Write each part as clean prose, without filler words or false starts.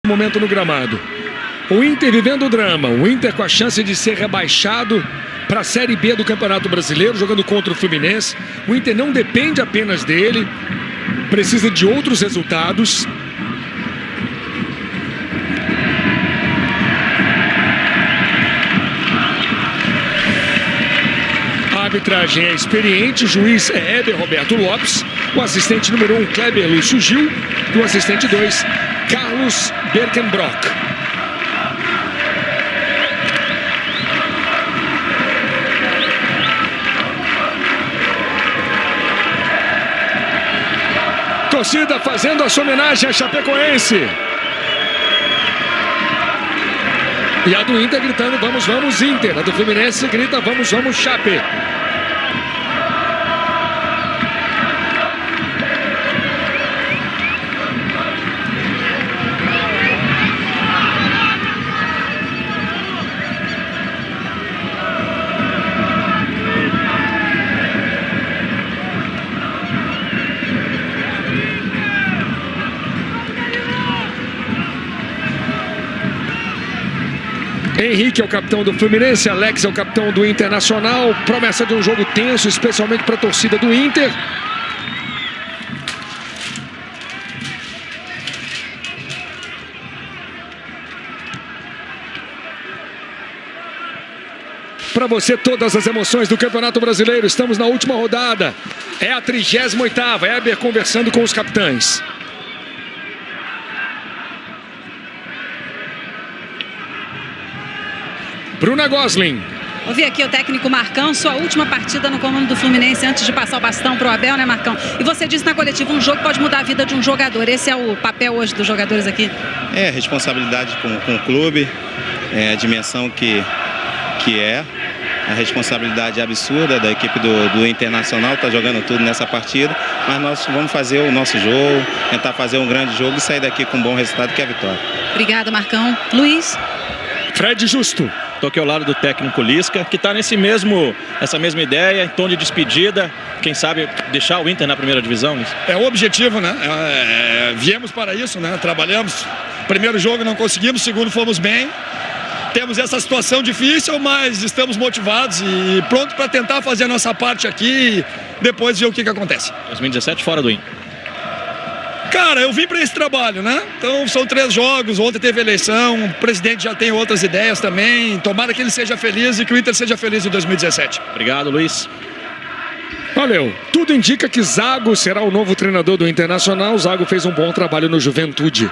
Momento no gramado. O Inter vivendo o drama. O Inter com a chance de ser rebaixado para a Série B do Campeonato Brasileiro, jogando contra o Fluminense. O Inter não depende apenas dele, precisa de outros resultados. A arbitragem é experiente, o juiz é Éder Roberto Lopes, o assistente número 1, Kleber Lúcio Gil, e o assistente 2, Carlos Berkenbrock. Torcida fazendo a sua homenagem a Chapecoense. E a do Inter gritando, vamos, vamos, Inter. A do Fluminense grita, vamos, vamos, Chape. Henrique é o capitão do Fluminense, Alex é o capitão do Internacional. Promessa de um jogo tenso, especialmente para a torcida do Inter. Para você, todas as emoções do Campeonato Brasileiro. Estamos na última rodada. É a 38ª. Éber conversando com os capitães. Bruna Gosling. Ouvi aqui o técnico Marcão, sua última partida no comando do Fluminense antes de passar o bastão para o Abel, né, Marcão? E você disse na coletiva, um jogo pode mudar a vida de um jogador. Esse é o papel hoje dos jogadores aqui? É, responsabilidade com o clube, a dimensão que é. A responsabilidade absurda da equipe do Internacional, está jogando tudo nessa partida. Mas nós vamos fazer o nosso jogo, tentar fazer um grande jogo e sair daqui com um bom resultado, que é a vitória. Obrigada, Marcão. Luiz? Fred Justo. Estou aqui ao lado do técnico Lisca, que está essa mesma ideia, em tom de despedida. Quem sabe deixar o Inter na primeira divisão? É o objetivo, né? Viemos para isso, né? Trabalhamos. Primeiro jogo não conseguimos, segundo fomos bem. Temos essa situação difícil, mas estamos motivados e prontos para tentar fazer a nossa parte aqui e depois ver o que acontece. 2017 fora do Inter. Cara, eu vim para esse trabalho, né? Então são 3 jogos, ontem teve eleição, o presidente já tem outras ideias também. Tomara que ele seja feliz e que o Inter seja feliz em 2017. Obrigado, Luiz. Valeu. Tudo indica que Zago será o novo treinador do Internacional. Zago fez um bom trabalho no Juventude.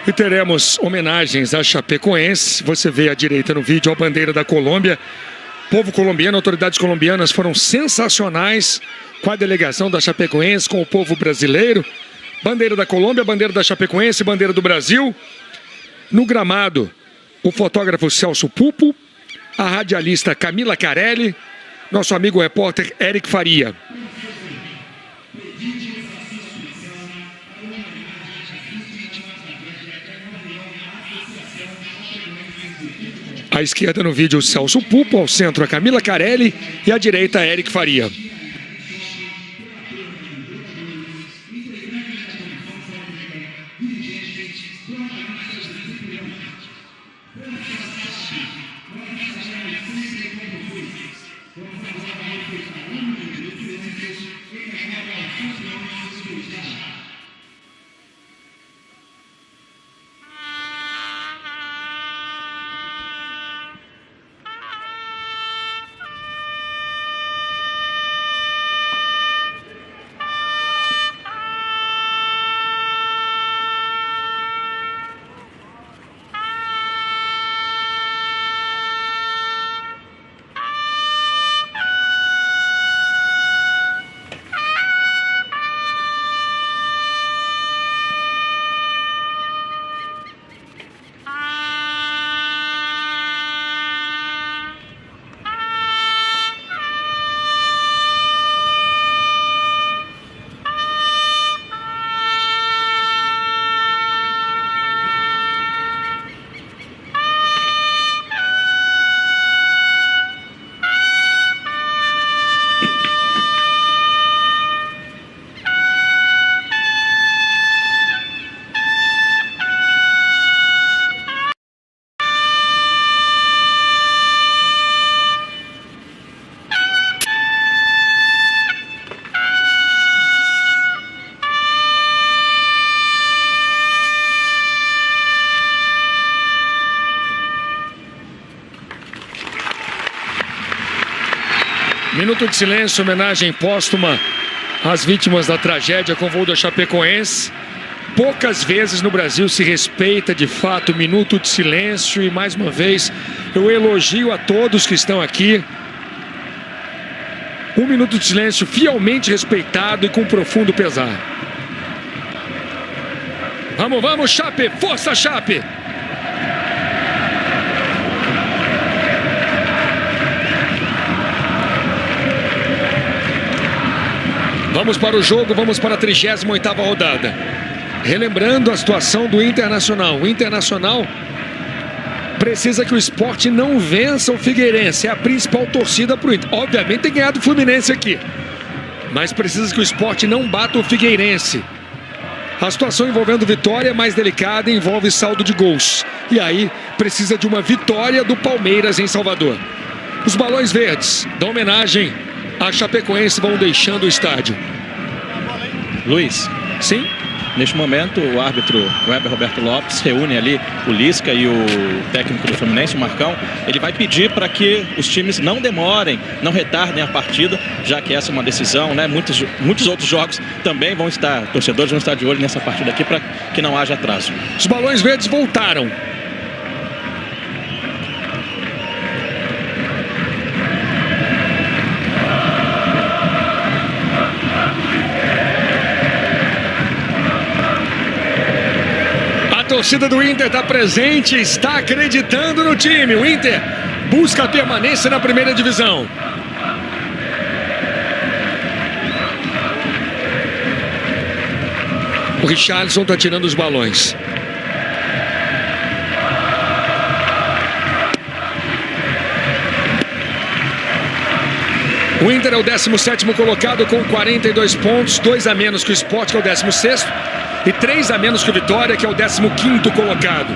E teremos homenagens a Chapecoense. Você vê à direita no vídeo a bandeira da Colômbia. Povo colombiano, autoridades colombianas foram sensacionais com a delegação da Chapecoense, com o povo brasileiro. Bandeira da Colômbia, bandeira da Chapecoense, bandeira do Brasil. No gramado, o fotógrafo Celso Pupo, a radialista Camila Carelli, nosso amigo repórter Eric Faria. À esquerda no vídeo, Celso Pupo, ao centro a Camila Carelli e à direita Eric Faria. minuto de silêncio, homenagem póstuma às vítimas da tragédia com o voo da Chapecoense. Poucas vezes no Brasil se respeita de fato o minuto de silêncio e mais uma vez eu elogio a todos que estão aqui. Um minuto de silêncio fielmente respeitado e com profundo pesar. Vamos, vamos, Chape! Força, Chape! Vamos para o jogo, vamos para a 38ª rodada. Relembrando a situação do Internacional. O Internacional precisa que o Sport não vença o Figueirense. É a principal torcida para o Inter. Obviamente tem ganhado o Fluminense aqui. Mas precisa que o Sport não bata o Figueirense. A situação envolvendo Vitória é mais delicada e envolve saldo de gols. E aí precisa de uma vitória do Palmeiras em Salvador. Os balões verdes da homenagem a Chapecoense vão deixando o estádio. Luiz. Sim? Neste momento, o árbitro Weber Roberto Lopes reúne ali o Lisca e o técnico do Fluminense, o Marcão. Ele vai pedir para que os times não demorem, não retardem a partida, já que essa é uma decisão, né? Muitos outros jogos também vão estar, torcedores vão estar de olho nessa partida aqui para que não haja atraso. Os balões verdes voltaram. A torcida do Inter está presente, está acreditando no time. O Inter busca a permanência na primeira divisão. O Richarlison está tirando os balões. O Inter é o 17º colocado com 42 pontos, 2 a menos que o Sport, que é o 16º. E 3 a menos que o Vitória, que é o 15º colocado.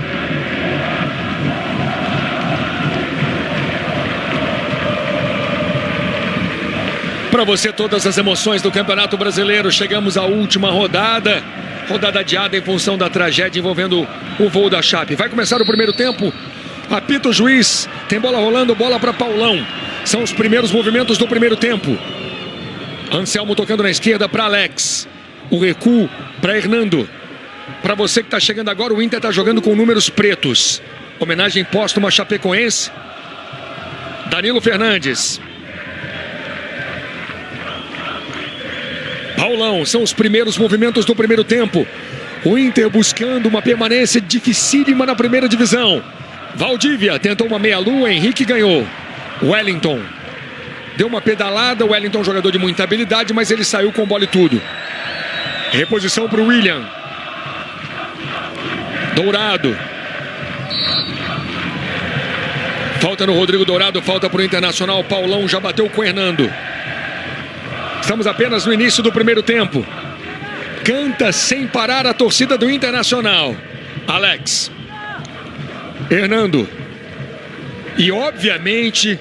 Para você, todas as emoções do Campeonato Brasileiro. Chegamos à última rodada. Rodada adiada em função da tragédia envolvendo o voo da Chape. Vai começar o primeiro tempo. Apita o juiz. Tem bola rolando, bola para Paulão. São os primeiros movimentos do primeiro tempo. Anselmo tocando na esquerda para Alex. O recuo para Hernando. Para você que está chegando agora, o Inter está jogando com números pretos. Homenagem póstuma a Chapecoense. Danilo Fernandes. Paulão, são os primeiros movimentos do primeiro tempo. O Inter buscando uma permanência dificílima na primeira divisão. Valdívia tentou uma meia-lua, Henrique ganhou. Wellington deu uma pedalada, o Wellington jogador de muita habilidade, mas ele saiu com bola e tudo. Reposição para o William. Dourado. Falta no Rodrigo Dourado, falta para o Internacional. Paulão já bateu com o Hernando. Estamos apenas no início do primeiro tempo. Canta sem parar a torcida do Internacional. Alex. Hernando. E obviamente,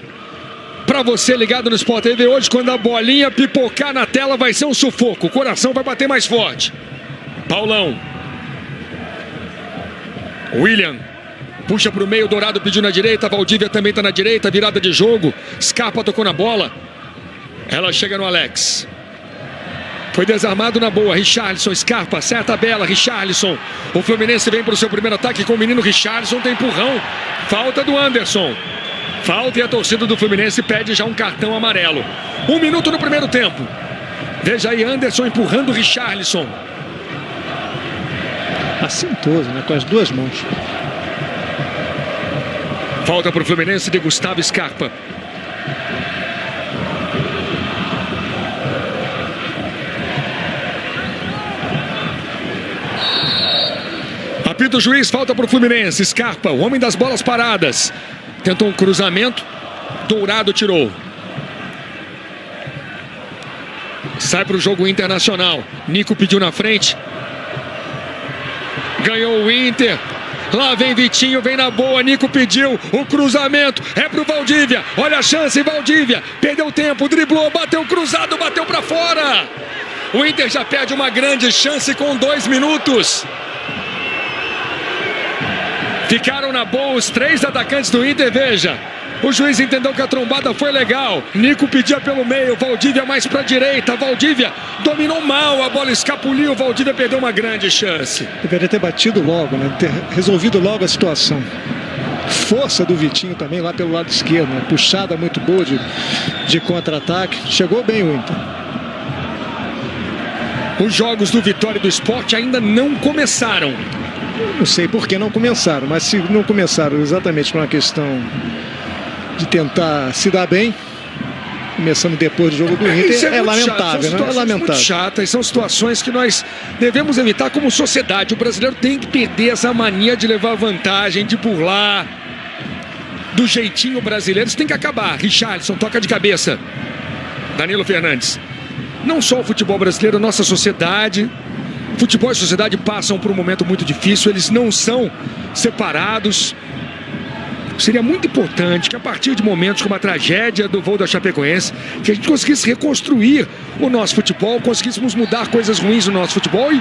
para você ligado no Sport TV hoje, quando a bolinha pipocar na tela vai ser um sufoco. O coração vai bater mais forte. Paulão. William. Puxa para o meio, Dourado pediu na direita. Valdívia também está na direita, virada de jogo. Scarpa tocou na bola. Ela chega no Alex. Foi desarmado na boa. Richarlison, Scarpa, acerta a bela. Richarlison. O Fluminense vem para o seu primeiro ataque com o menino Richarlison. Tem empurrão. Falta do Anderson. Falta e a torcida do Fluminense pede já um cartão amarelo. 1 minuto no primeiro tempo. Veja aí Anderson empurrando o Richarlison. Assintoso, né? Com as duas mãos. Falta para o Fluminense de Gustavo Scarpa. Apita o juiz, falta para o Fluminense. Scarpa, o homem das bolas paradas. Tentou um cruzamento. Dourado tirou. Sai para o jogo Internacional. Nico pediu na frente. Ganhou o Inter. Lá vem Vitinho, vem na boa. Nico pediu o cruzamento. É pro Valdívia. Olha a chance, Valdívia. Perdeu tempo, driblou, bateu cruzado, bateu para fora. O Inter já perde uma grande chance com 2 minutos. Ficaram na boa os 3 atacantes do Inter, veja. O juiz entendeu que a trombada foi legal. Nico pedia pelo meio, Valdívia mais pra direita. Valdívia dominou mal, a bola escapuliu. Valdívia perdeu uma grande chance. Deveria ter batido logo, né? Ter resolvido logo a situação. Força do Vitinho também lá pelo lado esquerdo, né? Puxada muito boa de contra-ataque. Chegou bem o Inter. Os jogos do Vitória e do Sport ainda não começaram. Não sei por que não começaram, mas se não começaram exatamente por uma questão de tentar se dar bem, começando depois do jogo do Inter, é lamentável, né? É lamentável. Muito chatas, são situações que nós devemos evitar como sociedade. O brasileiro tem que perder essa mania de levar vantagem, de burlar, do jeitinho brasileiro. Isso tem que acabar. Richarlison toca de cabeça. Danilo Fernandes. Não só o futebol brasileiro, a nossa sociedade. Futebol e sociedade passam por um momento muito difícil. Eles não são separados. Seria muito importante que a partir de momentos como a tragédia do voo da Chapecoense, que a gente conseguisse reconstruir o nosso futebol, conseguíssemos mudar coisas ruins no nosso futebol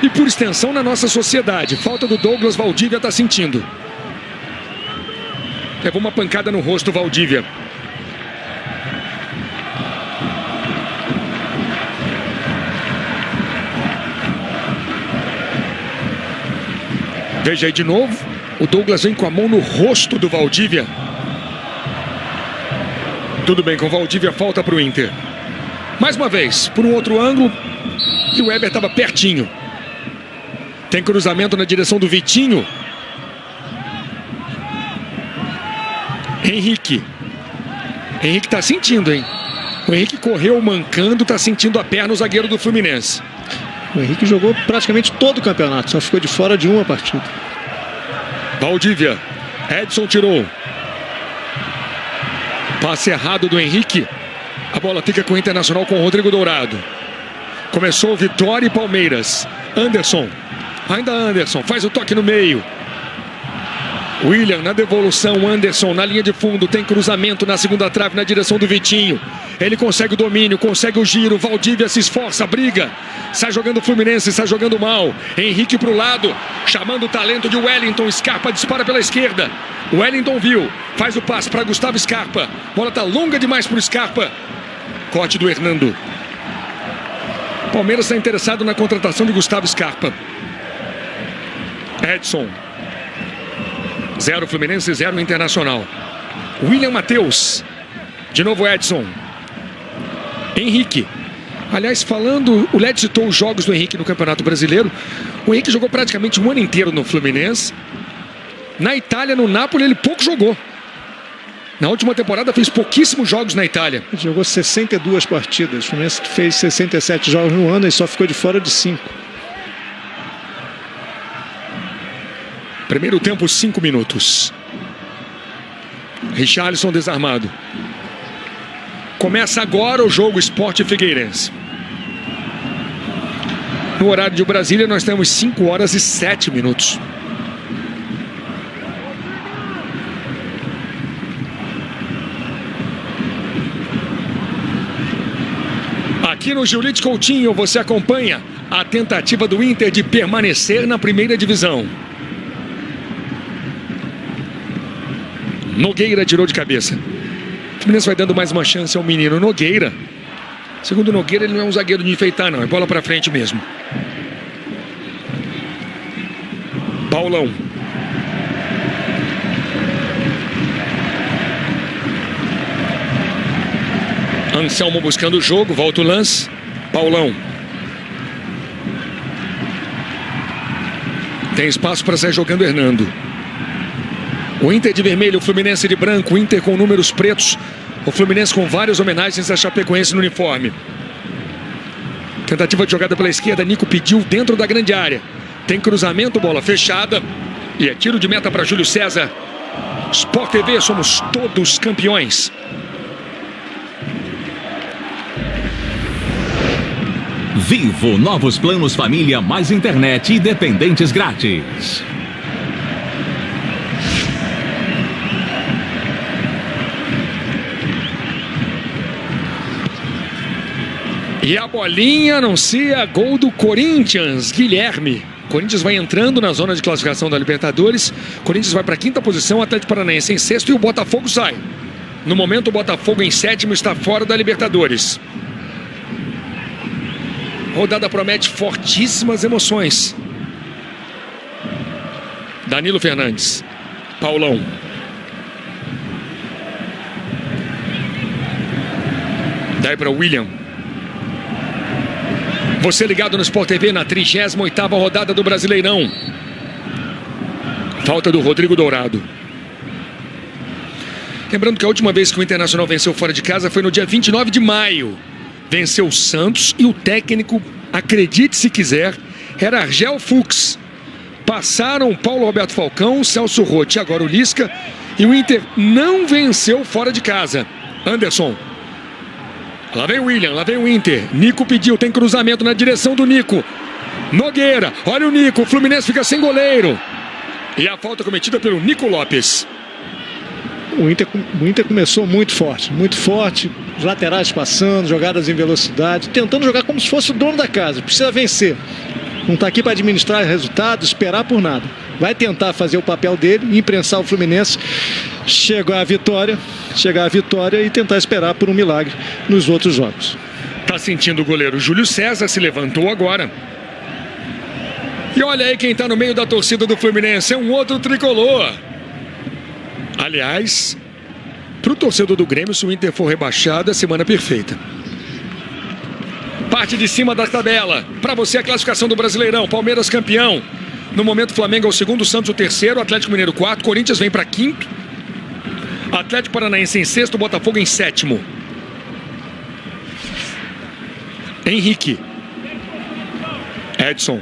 e por extensão na nossa sociedade. Falta do Douglas, Valdívia está sentindo. Levou uma pancada no rosto, Valdívia. Veja aí de novo. O Douglas vem com a mão no rosto do Valdívia. Tudo bem, com o Valdívia falta para o Inter. Mais uma vez, por um outro ângulo. E o Weber estava pertinho. Tem cruzamento na direção do Vitinho. Henrique. Henrique está sentindo, hein? O Henrique correu mancando, está sentindo a perna o zagueiro do Fluminense. O Henrique jogou praticamente todo o campeonato, só ficou de fora de uma partida. Valdívia, Edson tirou. Passe errado do Henrique. A bola fica com o Internacional, com o Rodrigo Dourado. Começou Vitória e Palmeiras. Anderson, ainda Anderson, faz o toque no meio. William na devolução, Anderson na linha de fundo, tem cruzamento na segunda trave na direção do Vitinho. Ele consegue o domínio, consegue o giro, Valdívia se esforça, briga. Sai jogando o Fluminense, sai jogando mal. Henrique pro lado, chamando o talento de Wellington. Scarpa dispara pela esquerda. Wellington viu, faz o passe para Gustavo Scarpa. Bola tá longa demais pro Scarpa. Corte do Hernando. Palmeiras está interessado na contratação de Gustavo Scarpa. Edson. 0 Fluminense, 0 Internacional. William Matheus. De novo Edson. Henrique. Aliás, falando, o Led citou os jogos do Henrique no Campeonato Brasileiro. O Henrique jogou praticamente um ano inteiro no Fluminense. Na Itália, no Napoli, ele pouco jogou. Na última temporada fez pouquíssimos jogos na Itália. Ele jogou 62 partidas. O Fluminense fez 67 jogos no ano e só ficou de fora de 5. Primeiro tempo, 5 minutos. Richarlison desarmado. Começa agora o jogo Sport Figueirense. No horário de Brasília, nós temos 5 horas e 7 minutos. Aqui no Giulite Coutinho, você acompanha a tentativa do Inter de permanecer na primeira divisão. Nogueira tirou de cabeça. O Fluminense vai dando mais uma chance ao menino Nogueira. Segundo o Nogueira, ele não é um zagueiro de enfeitar, não. É bola pra frente mesmo. Paulão. Anselmo buscando o jogo. Volta o lance. Paulão. Tem espaço para sair jogando Hernando. O Inter de vermelho, o Fluminense de branco. O Inter com números pretos. O Fluminense com várias homenagens a Chapecoense no uniforme. Tentativa de jogada pela esquerda. Nico pediu dentro da grande área. Tem cruzamento, bola fechada. E é tiro de meta para Júlio César. Sport TV, somos todos campeões. Vivo, novos planos família, mais internet e dependentes grátis. E a bolinha anuncia gol do Corinthians. Guilherme Corinthians vai entrando na zona de classificação da Libertadores. Corinthians vai para a 5ª posição, Atlético Paranaense em 6º e o Botafogo sai. No momento, o Botafogo em 7º está fora da Libertadores. Rodada promete fortíssimas emoções. Danilo Fernandes. Paulão. Daí para o William. Você ligado no Sport TV na 38ª rodada do Brasileirão. Falta do Rodrigo Dourado. Lembrando que a última vez que o Internacional venceu fora de casa foi no dia 29 de maio. Venceu o Santos e o técnico, acredite se quiser, era Argel Fuchs. Passaram Paulo Roberto Falcão, Celso Roth, agora o Lisca. E o Inter não venceu fora de casa. Anderson. Lá vem o William, lá vem o Inter. Nico pediu, tem cruzamento na direção do Nico. Nogueira, olha o Nico, o Fluminense fica sem goleiro. E a falta cometida pelo Nico Lopes. O Inter começou muito forte, laterais passando, jogadas em velocidade, tentando jogar como se fosse o dono da casa, precisa vencer. Não está aqui para administrar resultados, esperar por nada. Vai tentar fazer o papel dele, imprensar o Fluminense, chegar à vitória e tentar esperar por um milagre nos outros jogos. Tá sentindo o goleiro Júlio César, se levantou agora. E olha aí quem tá no meio da torcida do Fluminense, é um outro tricolor. Aliás, pro torcedor do Grêmio, se o Inter for rebaixado, é semana perfeita. Parte de cima da tabela. Para você a classificação do Brasileirão. Palmeiras campeão. No momento, Flamengo é o 2º, Santos o 3º, Atlético Mineiro 4º, Corinthians vem para 5º. Atlético Paranaense em 6º, Botafogo em 7º. Henrique. Edson.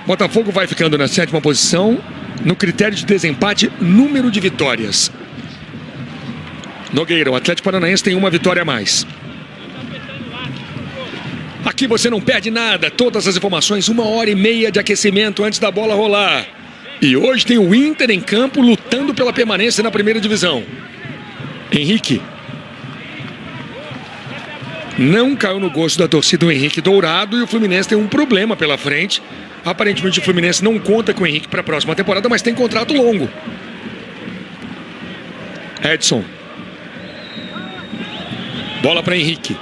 Botafogo vai ficando na 7ª posição. No critério de desempate, número de vitórias. Nogueira, o Atlético Paranaense tem uma vitória a mais. Aqui você não perde nada, todas as informações, 1h30 de aquecimento antes da bola rolar. E hoje tem o Inter em campo lutando pela permanência na 1ª divisão. Henrique. Não caiu no gosto da torcida o Henrique Dourado e o Fluminense tem um problema pela frente. Aparentemente o Fluminense não conta com o Henrique para a próxima temporada, mas tem contrato longo. Edson. Bola para Henrique.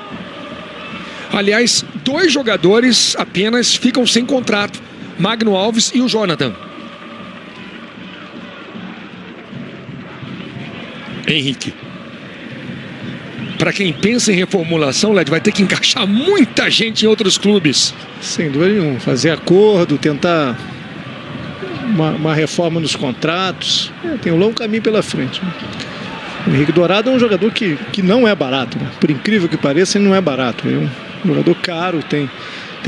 Aliás, 2 jogadores apenas ficam sem contrato. Magno Alves e o Jonathan. Henrique. Para quem pensa em reformulação, Led, vai ter que encaixar muita gente em outros clubes. Sem dúvida nenhuma. Fazer acordo, tentar uma reforma nos contratos. Tem um longo caminho pela frente. O Henrique Dourado é um jogador que não é barato, né? Por incrível que pareça, ele não é barato. É um jogador caro, tem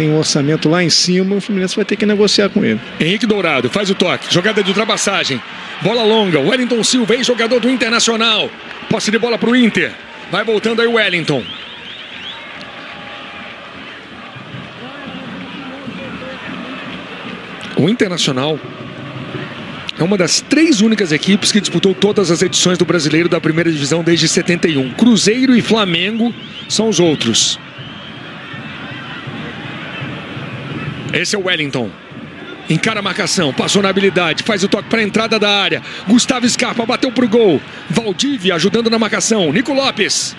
um orçamento lá em cima, o Fluminense vai ter que negociar com ele. Henrique Dourado faz o toque, jogada de ultrapassagem, bola longa, Wellington Silva, ex-jogador do Internacional, posse de bola para o Inter, vai voltando aí o Wellington. O Internacional é uma das 3 únicas equipes que disputou todas as edições do Brasileiro da 1ª divisão desde 71. Cruzeiro e Flamengo são os outros. Esse é o Wellington. Encara a marcação, passou na habilidade, faz o toque para a entrada da área. Gustavo Scarpa bateu pro gol. Valdívia ajudando na marcação. Nico Lopes.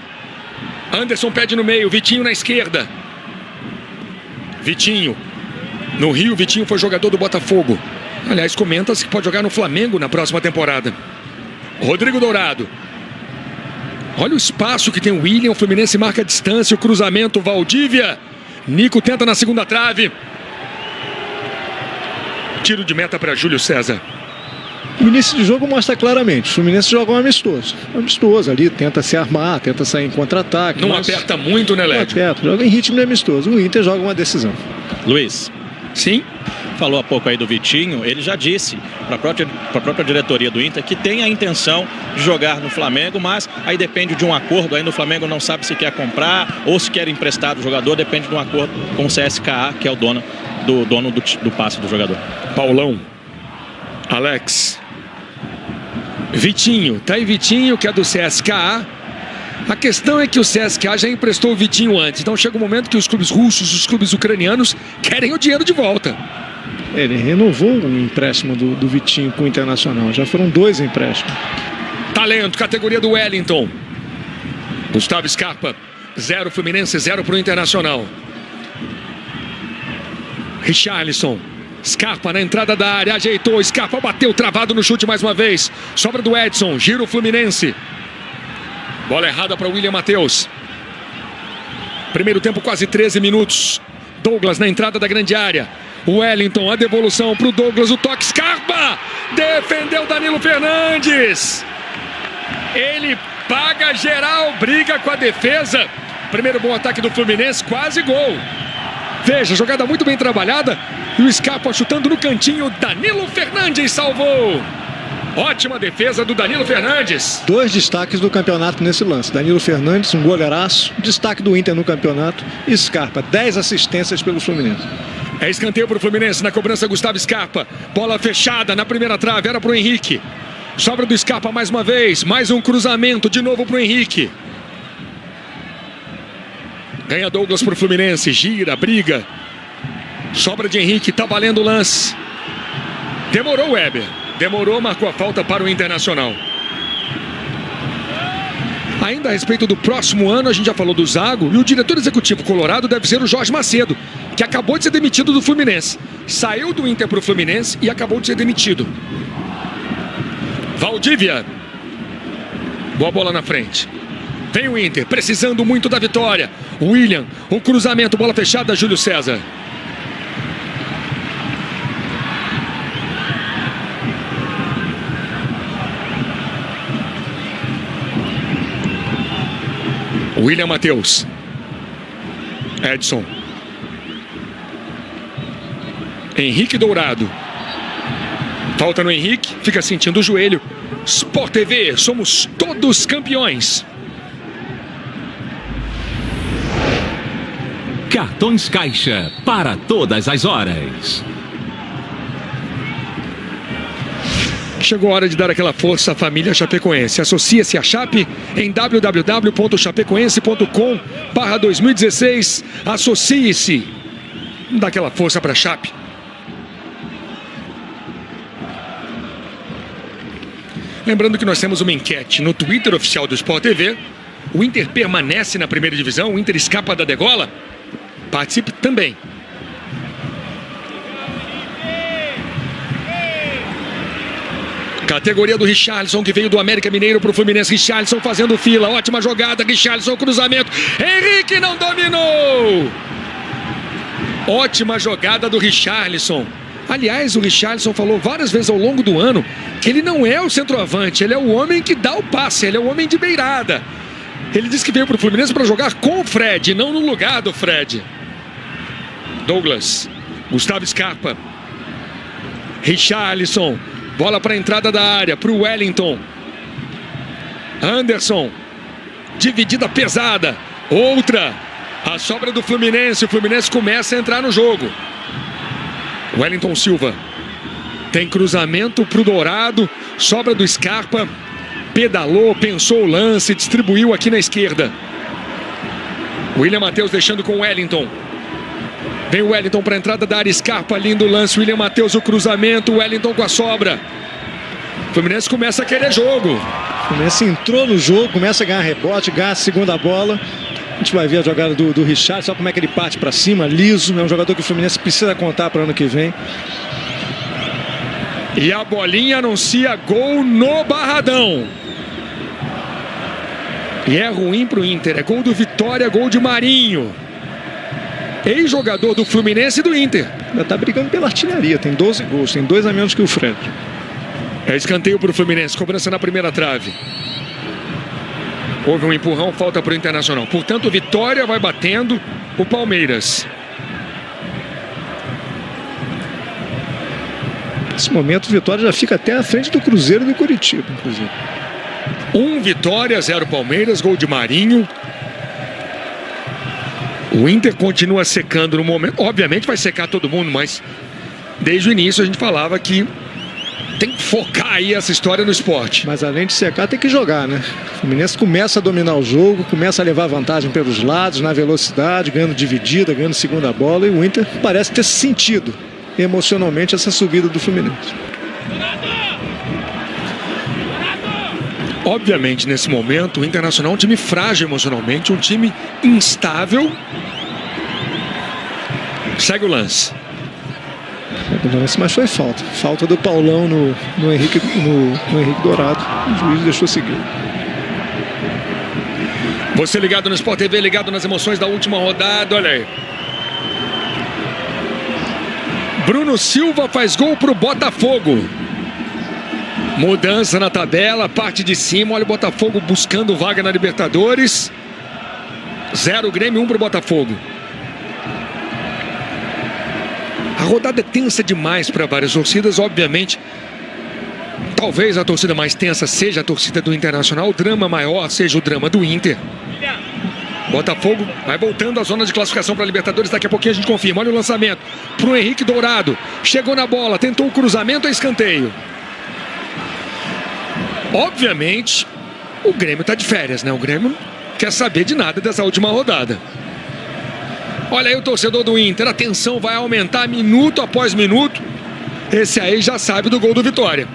Anderson pede no meio, Vitinho na esquerda. Vitinho. No Rio, Vitinho foi jogador do Botafogo. Aliás, comenta-se que pode jogar no Flamengo na próxima temporada. Rodrigo Dourado. Olha o espaço que tem o William. O Fluminense marca a distância. O cruzamento, Valdívia. Nico tenta na segunda trave. Tiro de meta para Júlio César. O início de jogo mostra claramente. O Fluminense joga um amistoso. Amistoso ali, tenta se armar, tenta sair em contra-ataque. Não aperta muito, né, Lédio? Não aperta, joga em ritmo de amistoso. O Inter joga uma decisão. Luiz. Sim? Falou há pouco aí do Vitinho, ele já disse para a própria diretoria do Inter que tem a intenção de jogar no Flamengo, mas aí depende de um acordo, aí no Flamengo não sabe se quer comprar ou se quer emprestar do jogador, depende de um acordo com o CSKA, que é o dono do passe do jogador. Paulão. Alex. Vitinho, tá aí Vitinho, que é do CSKA. A questão é que o CSKA já emprestou o Vitinho antes. Então chega um momento que os clubes russos, os clubes ucranianos querem o dinheiro de volta. Ele renovou o empréstimo do Vitinho com o Internacional. Já foram 2 empréstimos. Talento, categoria do Wellington. Gustavo Scarpa, 0 Fluminense, 0 para o Internacional. Richarlison. Scarpa na entrada da área, ajeitou. Scarpa bateu, travado no chute mais uma vez. Sobra do Edson, gira o Fluminense. Bola errada para o William Matheus. Primeiro tempo, quase 13 minutos. Douglas na entrada da grande área. O Wellington, a devolução para o Douglas, o toque. Scarpa defendeu Danilo Fernandes. Ele paga geral, briga com a defesa. Primeiro bom ataque do Fluminense, quase gol. Veja, jogada muito bem trabalhada. E o Scarpa chutando no cantinho. Danilo Fernandes salvou. Ótima defesa do Danilo Fernandes. 2 destaques do campeonato nesse lance. Danilo Fernandes, um goleiraço. Destaque do Inter no campeonato. E Scarpa, 10 assistências pelo Fluminense. É escanteio para o Fluminense. Na cobrança, Gustavo Scarpa. Bola fechada na primeira trave. Era para o Henrique. Sobra do Scarpa mais uma vez. Mais um cruzamento de novo para o Henrique. Ganha Douglas para o Fluminense. Gira, briga. Sobra de Henrique. Tá valendo o lance. Demorou o Weber. Demorou, marcou a falta para o Internacional. Ainda a respeito do próximo ano, a gente já falou do Zago. E o diretor executivo colorado deve ser o Jorge Macedo, que acabou de ser demitido do Fluminense. Saiu do Inter para o Fluminense e acabou de ser demitido. Valdívia. Boa bola na frente. Vem o Inter, precisando muito da vitória. William, o cruzamento, bola fechada, Júlio César. William Matheus. Edson. Henrique Dourado. Falta no Henrique, fica sentindo o joelho. Sport TV, somos todos campeões. Cartões Caixa, para todas as horas. Chegou a hora de dar aquela força à família chapecoense. Associe-se à Chape em www.chapecoense.com/2016. Associe-se. Dá aquela força para a Chape. Lembrando que nós temos uma enquete no Twitter oficial do Sport TV. O Inter permanece na primeira divisão? O Inter escapa da degola? Participe também. Categoria do Richarlison, que veio do América Mineiro para o Fluminense. Richarlison fazendo fila, ótima jogada. Richarlison, cruzamento. Henrique não dominou. Ótima jogada do Richarlison. Aliás, o Richarlison falou várias vezes ao longo do ano que ele não é o centroavante, ele é o homem que dá o passe, ele é o homem de beirada. Ele disse que veio para o Fluminense para jogar com o Fred, não no lugar do Fred. Douglas, Gustavo Scarpa. Richarlison. Bola para a entrada da área, para o Wellington. Anderson. Dividida pesada. Outra. A sobra do Fluminense. O Fluminense começa a entrar no jogo. Wellington Silva. Tem cruzamento para o Dourado. Sobra do Scarpa. Pedalou, pensou o lance, distribuiu aqui na esquerda. William Matheus deixando com o Wellington. Vem o Wellington para a entrada da área. Scarpa, lindo lance. William Matheus, o cruzamento. Wellington com a sobra. O Fluminense começa a querer jogo. O Fluminense entrou no jogo, começa a ganhar rebote, ganha a segunda bola. A gente vai ver a jogada do Richard, só como é que ele parte para cima, liso. É um jogador que o Fluminense precisa contar para o ano que vem. E a bolinha anuncia gol no Barradão. E é ruim para o Inter. É gol do Vitória, gol de Marinho. Ex-jogador do Fluminense e do Inter. Ainda está brigando pela artilharia, tem 12 gols, tem 2 a menos que o Fred. É escanteio para o Fluminense, cobrança na primeira trave. Houve um empurrão, falta para o Internacional. Portanto, Vitória vai batendo o Palmeiras. Nesse momento, o Vitória já fica até à frente do Cruzeiro e do Curitiba, inclusive. 1 Vitória, 0 Palmeiras, gol de Marinho. O Inter continua secando no momento. Obviamente vai secar todo mundo, mas desde o início a gente falava que tem que focar aí essa história no esporte. Mas além de secar, tem que jogar, né? O Fluminense começa a dominar o jogo, começa a levar vantagem pelos lados, na velocidade, ganhando dividida, ganhando segunda bola. E o Inter parece ter sentido emocionalmente essa subida do Fluminense. Obviamente, nesse momento, o Internacional é um time frágil emocionalmente, um time instável. Segue o lance. Mas foi falta. Falta do Paulão no Henrique Dourado. O juiz deixou seguir. Você ligado no Sport TV, ligado nas emoções da última rodada, olha aí. Bruno Silva faz gol pro Botafogo. Mudança na tabela, parte de cima, olha o Botafogo buscando vaga na Libertadores. 0 Grêmio, 1 pro Botafogo. A rodada é tensa demais para várias torcidas, obviamente. Talvez a torcida mais tensa seja a torcida do Internacional, o drama maior seja o drama do Inter. Botafogo vai voltando à zona de classificação para a Libertadores, daqui a pouquinho a gente confirma. Olha o lançamento para o Henrique Dourado, chegou na bola, tentou o cruzamento, é escanteio. Obviamente, o Grêmio está de férias, né? O Grêmio não quer saber de nada dessa última rodada. Olha aí o torcedor do Inter, a tensão vai aumentar minuto após minuto. Esse aí já sabe do gol do Vitória.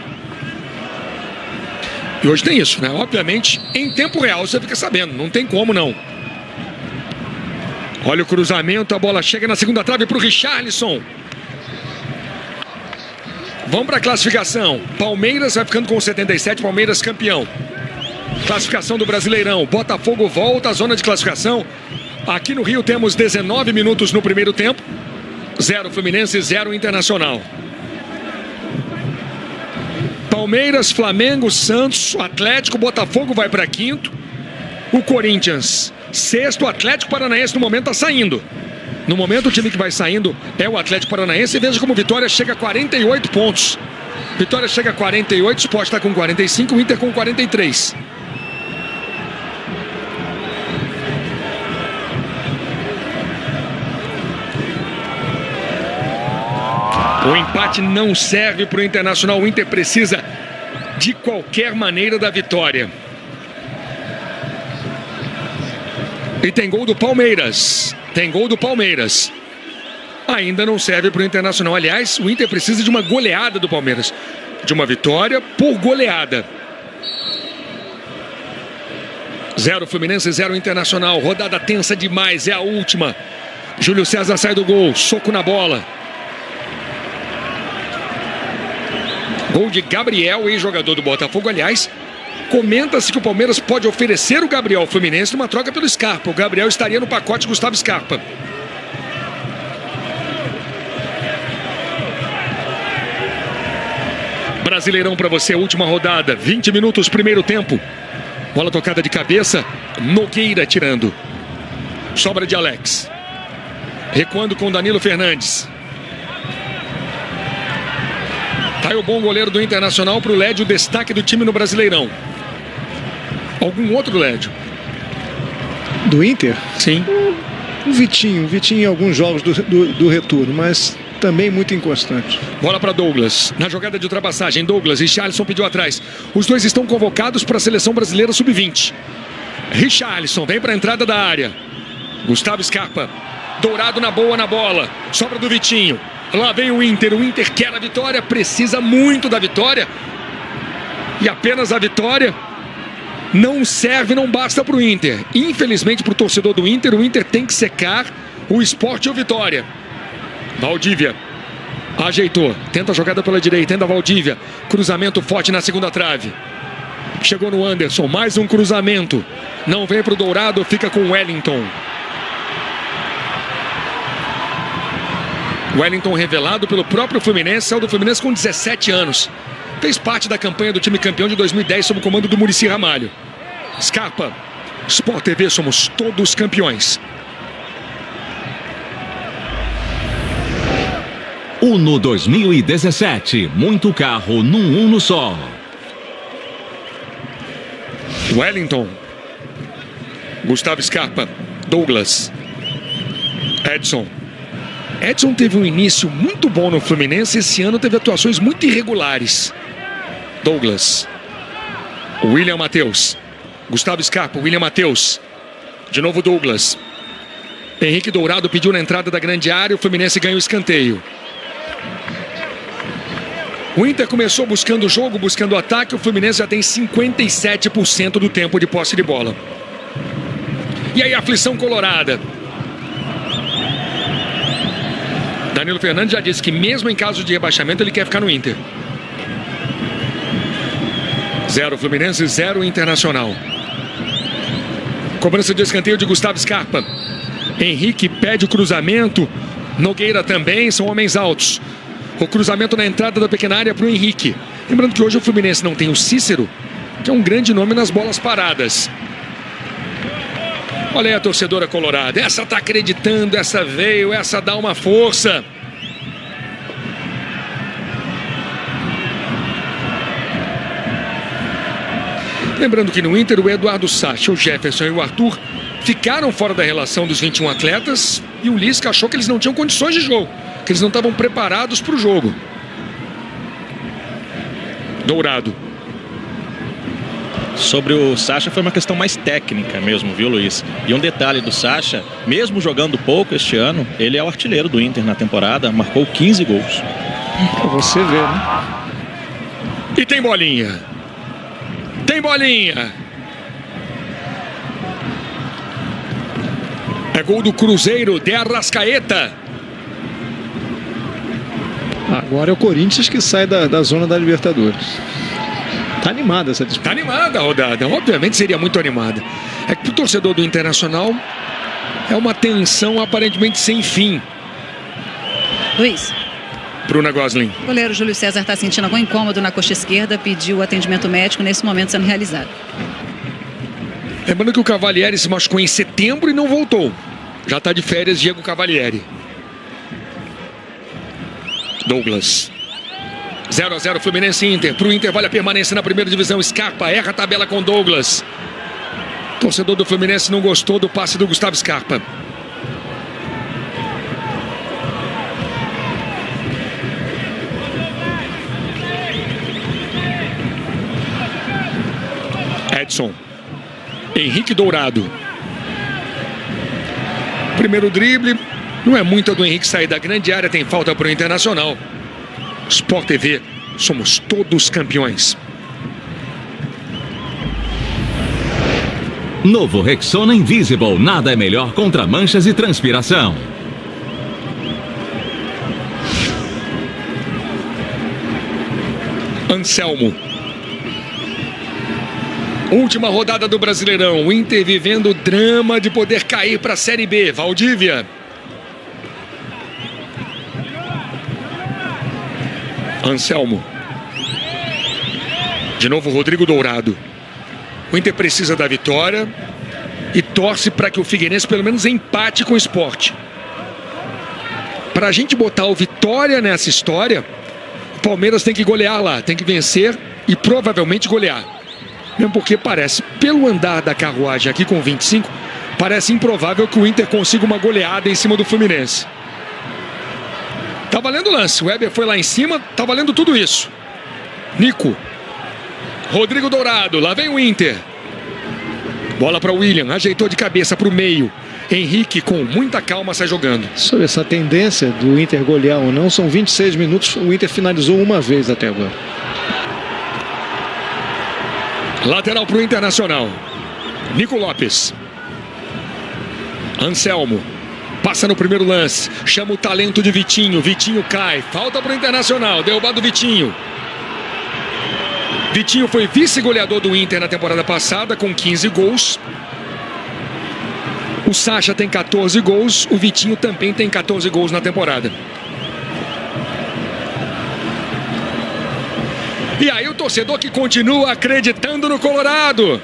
E hoje tem isso, né? Obviamente, em tempo real você fica sabendo, não tem como não. Olha o cruzamento, a bola chega na segunda trave para o Richarlison. Vamos para a classificação. Palmeiras vai ficando com 77, Palmeiras campeão. Classificação do Brasileirão. Botafogo volta à zona de classificação. Aqui no Rio temos 19 minutos no primeiro tempo. 0 Fluminense, 0 Internacional. Palmeiras, Flamengo, Santos, Atlético, Botafogo vai para quinto. O Corinthians, sexto. O Atlético Paranaense no momento está saindo. No momento o time que vai saindo é o Atlético Paranaense. E veja como Vitória chega a 48 pontos. Vitória chega a 48, Sport está com 45, o Inter com 43. O empate não serve para o Internacional. O Inter precisa de qualquer maneira da vitória. E tem gol do Palmeiras. Tem gol do Palmeiras. Ainda não serve para o Internacional. Aliás, o Inter precisa de uma goleada do Palmeiras. De uma vitória por goleada. 0 Fluminense, 0 Internacional. Rodada tensa demais, é a última. Júlio César sai do gol, soco na bola. Gol de Gabriel, ex-jogador do Botafogo. Aliás, comenta-se que o Palmeiras pode oferecer o Gabriel ao Fluminense numa troca pelo Scarpa. O Gabriel estaria no pacote Gustavo Scarpa. Brasileirão para você, última rodada. 20 minutos, primeiro tempo. Bola tocada de cabeça. Nogueira tirando. Sobra de Alex. Recuando com Danilo Fernandes. Tá aí o bom goleiro do Internacional para o Lédio, o destaque do time no Brasileirão. Algum outro Lédio? Do Inter? Sim. O Vitinho em alguns jogos do retorno, mas também muito inconstante. Bola para Douglas, na jogada de ultrapassagem. Douglas, Richarlison pediu atrás. Os dois estão convocados para a seleção brasileira sub-20. Richarlison vem para a entrada da área. Gustavo Scarpa, Dourado na boa na bola. Sobra do Vitinho. Lá vem o Inter quer a vitória, precisa muito da vitória. E apenas a vitória não serve, não basta para o Inter. Infelizmente para o torcedor do Inter, o Inter tem que secar o Sport e o Vitória. Valdívia ajeitou, tenta a jogada pela direita, ainda Valdívia. Cruzamento forte na segunda trave. Chegou no Anderson, mais um cruzamento. Não vem para o Dourado, fica com o Wellington. Wellington revelado pelo próprio Fluminense, saiu do Fluminense com 17 anos. Fez parte da campanha do time campeão de 2010 sob o comando do Muricy Ramalho. Scarpa, Sport TV, somos todos campeões. Uno 2017, muito carro num Uno só. Wellington, Gustavo Scarpa, Douglas, Edson. Edson teve um início muito bom no Fluminense. Esse ano teve atuações muito irregulares. Douglas. William Matheus. Gustavo Scarpa, William Matheus. De novo Douglas. Henrique Dourado pediu na entrada da grande área. O Fluminense ganha o escanteio. O Inter começou buscando o jogo, buscando o ataque. O Fluminense já tem 57% do tempo de posse de bola. E aí a aflição colorada. Danilo Fernandes já disse que mesmo em caso de rebaixamento ele quer ficar no Inter. 0 Fluminense, 0 Internacional. Cobrança de escanteio de Gustavo Scarpa. Henrique pede o cruzamento. Nogueira também, são homens altos. O cruzamento na entrada da pequena área para o Henrique. Lembrando que hoje o Fluminense não tem o Cícero, que é um grande nome nas bolas paradas. Olha aí a torcedora colorada. Essa tá acreditando, essa veio, essa dá uma força. Lembrando que no Inter o Eduardo Sacha, o Jefferson e o Arthur ficaram fora da relação dos 21 atletas e o Lisca achou que eles não tinham condições de jogo, que eles não estavam preparados para o jogo. Dourado. Sobre o Sacha foi uma questão mais técnica mesmo, viu, Luiz? E um detalhe do Sacha, mesmo jogando pouco este ano, ele é o artilheiro do Inter na temporada, marcou 15 gols. Pra você ver, né? E tem bolinha. Tem bolinha. É gol do Cruzeiro, de Arrascaeta. Agora é o Corinthians que sai da zona da Libertadores. Tá animada essa disputa. Tá animada a rodada. Obviamente seria muito animada. É que pro torcedor do Internacional é uma tensão aparentemente sem fim. Luiz. Bruna Gosling. O goleiro Júlio César está sentindo algum incômodo na coxa esquerda, pediu atendimento médico, nesse momento sendo realizado. Lembrando que o Cavalieri se machucou em setembro e não voltou. Já está de férias Diego Cavalieri. Douglas. 0-0 Fluminense e Inter. Para o Inter vale a permanência na primeira divisão. Scarpa erra a tabela com Douglas. Torcedor do Fluminense não gostou do passe do Gustavo Scarpa. Edson. Henrique Dourado. Primeiro drible. Não é muito do Henrique sair da grande área. Tem falta para o Internacional. Sport TV. Somos todos campeões. Novo Rexona Invisible. Nada é melhor contra manchas e transpiração. Anselmo. Última rodada do Brasileirão. O Inter vivendo o drama de poder cair para a Série B. Valdívia. Anselmo. De novo Rodrigo Dourado. O Inter precisa da vitória e torce para que o Figueirense pelo menos empate com o Sport. Para a gente botar o Vitória nessa história, o Palmeiras tem que golear lá, tem que vencer e provavelmente golear. Mesmo porque parece, pelo andar da carruagem aqui com 25, parece improvável que o Inter consiga uma goleada em cima do Fluminense. Tá valendo o lance, o Weber foi lá em cima, tá valendo tudo isso. Nico. Rodrigo Dourado, lá vem o Inter. Bola para o William, ajeitou de cabeça para o meio. Henrique com muita calma sai jogando. Sobre essa tendência do Inter golear ou não, são 26 minutos, o Inter finalizou uma vez até agora. Lateral para o Internacional. Nico Lopes. Anselmo. Passa no primeiro lance. Chama o talento de Vitinho. Vitinho cai. Falta para o Internacional. Derrubado Vitinho. Vitinho foi vice-goleador do Inter na temporada passada com 15 gols. O Sacha tem 14 gols. O Vitinho também tem 14 gols na temporada. E aí o torcedor que continua acreditando no Colorado.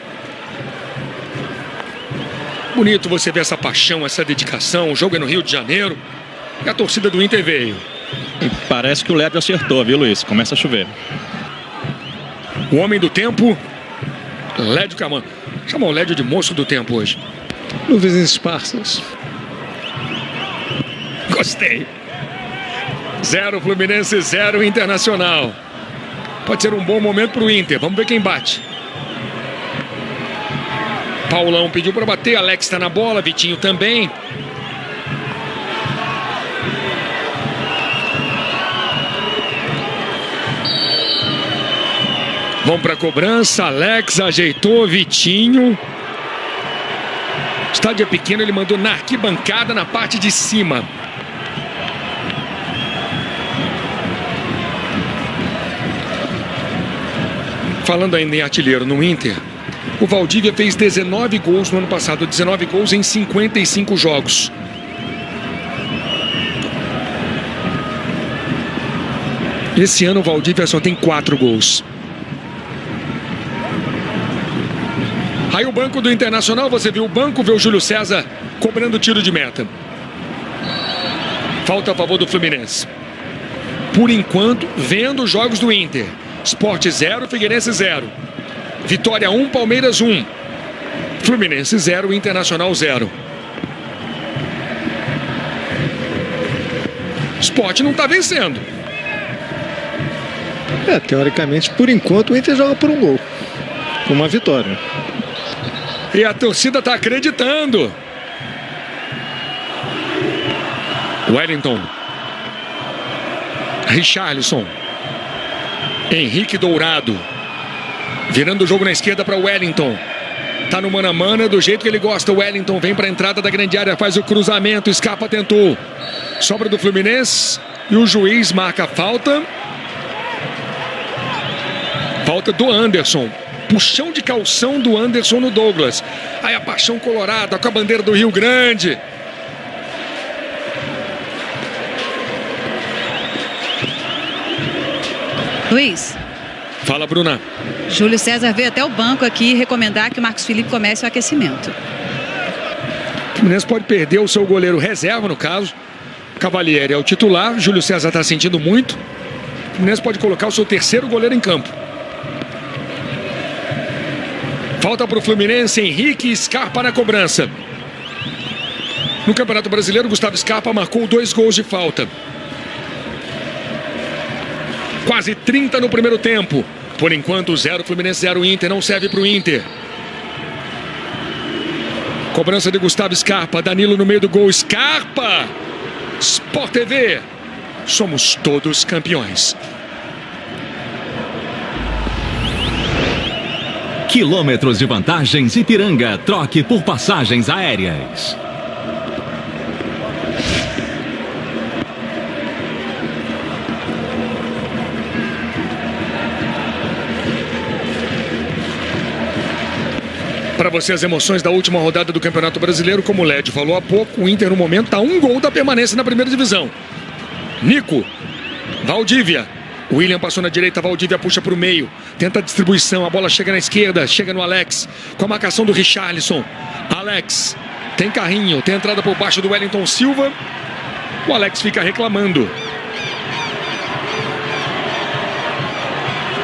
Bonito você ver essa paixão, essa dedicação. O jogo é no Rio de Janeiro. E a torcida do Inter veio. E parece que o Lédio acertou, viu, Luiz? Começa a chover. O homem do tempo, Lédio Camano. Chamou o Lédio de moço do tempo hoje. Nuvens esparsas. Gostei. 0 Fluminense, 0 Internacional. Pode ser um bom momento para o Inter. Vamos ver quem bate. Paulão pediu para bater, Alex está na bola, Vitinho também. Vamos para a cobrança, Alex ajeitou, Vitinho. O estádio é pequeno, ele mandou na arquibancada, na parte de cima. Falando ainda em artilheiro no Inter, o Valdívia fez 19 gols no ano passado, 19 gols em 55 jogos. Esse ano o Valdívia só tem 4 gols. Aí o banco do Internacional, você viu o banco, vê o Júlio César cobrando tiro de meta. Falta a favor do Fluminense. Por enquanto, vendo os jogos do Inter. Sport 0, Figueirense 0. Vitória 1, Palmeiras 1. Fluminense 0, Internacional 0. Sport não está vencendo. Teoricamente, por enquanto, o Inter joga por um gol. Com uma vitória. E a torcida está acreditando. Wellington. Richarlison. Henrique Dourado. Virando o jogo na esquerda para Wellington. Tá no mano a mano, do jeito que ele gosta. O Wellington vem para a entrada da grande área, faz o cruzamento, Scarpa tentou. Sobra do Fluminense e o juiz marca a falta. Falta do Anderson. Puxão de calção do Anderson no Douglas. Aí a paixão colorada com a bandeira do Rio Grande. Luiz. Fala, Bruna. Júlio César veio até o banco aqui recomendar que o Marcos Felipe comece o aquecimento. O Fluminense pode perder o seu goleiro reserva, no caso. Cavalieri é o titular. Júlio César está sentindo muito. O Fluminense pode colocar o seu terceiro goleiro em campo. Falta para o Fluminense, Henrique e Scarpa na cobrança. No Campeonato Brasileiro, Gustavo Scarpa marcou 2 gols de falta. Quase 30 no primeiro tempo. Por enquanto, 0 Fluminense, 0 Inter. Não serve para o Inter. Cobrança de Gustavo Scarpa. Danilo no meio do gol. Scarpa! Sport TV. Somos todos campeões. Quilômetros de vantagens Ipiranga. Troque por passagens aéreas. Para você as emoções da última rodada do Campeonato Brasileiro, como o Led falou há pouco, o Inter no momento está 1 gol da permanência na primeira divisão. Nico, Valdívia. William passou na direita, Valdívia puxa para o meio. Tenta a distribuição, a bola chega na esquerda, chega no Alex. Com a marcação do Richarlison. Alex, tem carrinho, tem entrada por baixo do Wellington Silva. O Alex fica reclamando.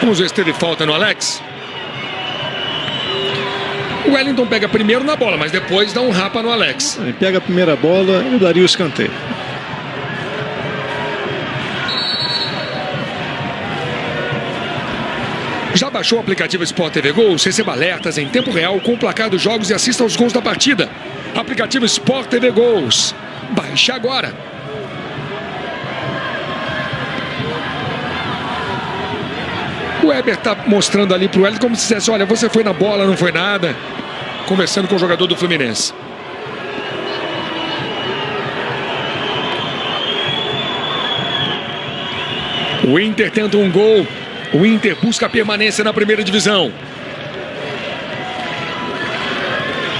Vamos ver se teve falta no Alex. O Wellington pega primeiro na bola, mas depois dá um rapa no Alex. Ele pega a primeira bola e daria o escanteio. Já baixou o aplicativo Sport TV Gols? Receba alertas em tempo real com o placar dos jogos e assista aos gols da partida. Aplicativo Sport TV Gols. Baixe agora. O Weber está mostrando ali para o Wellington como se dissesse, olha, você foi na bola, não foi nada. Conversando com o jogador do Fluminense. O Inter tenta um gol. O Inter busca a permanência na primeira divisão.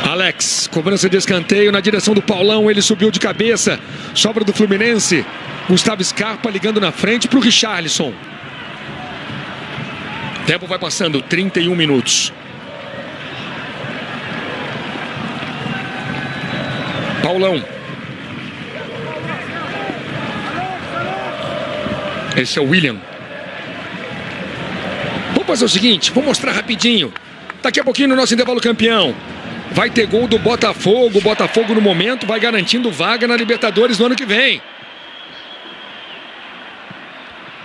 Alex, cobrança de escanteio na direção do Paulão. Ele subiu de cabeça. Sobra do Fluminense. Gustavo Scarpa ligando na frente para o Richarlison. Tempo vai passando, 31 minutos. Paulão. Esse é o William. Vamos fazer o seguinte, vou mostrar rapidinho. Daqui a pouquinho no nosso intervalo campeão. Vai ter gol do Botafogo. O Botafogo no momento vai garantindo vaga na Libertadores no ano que vem.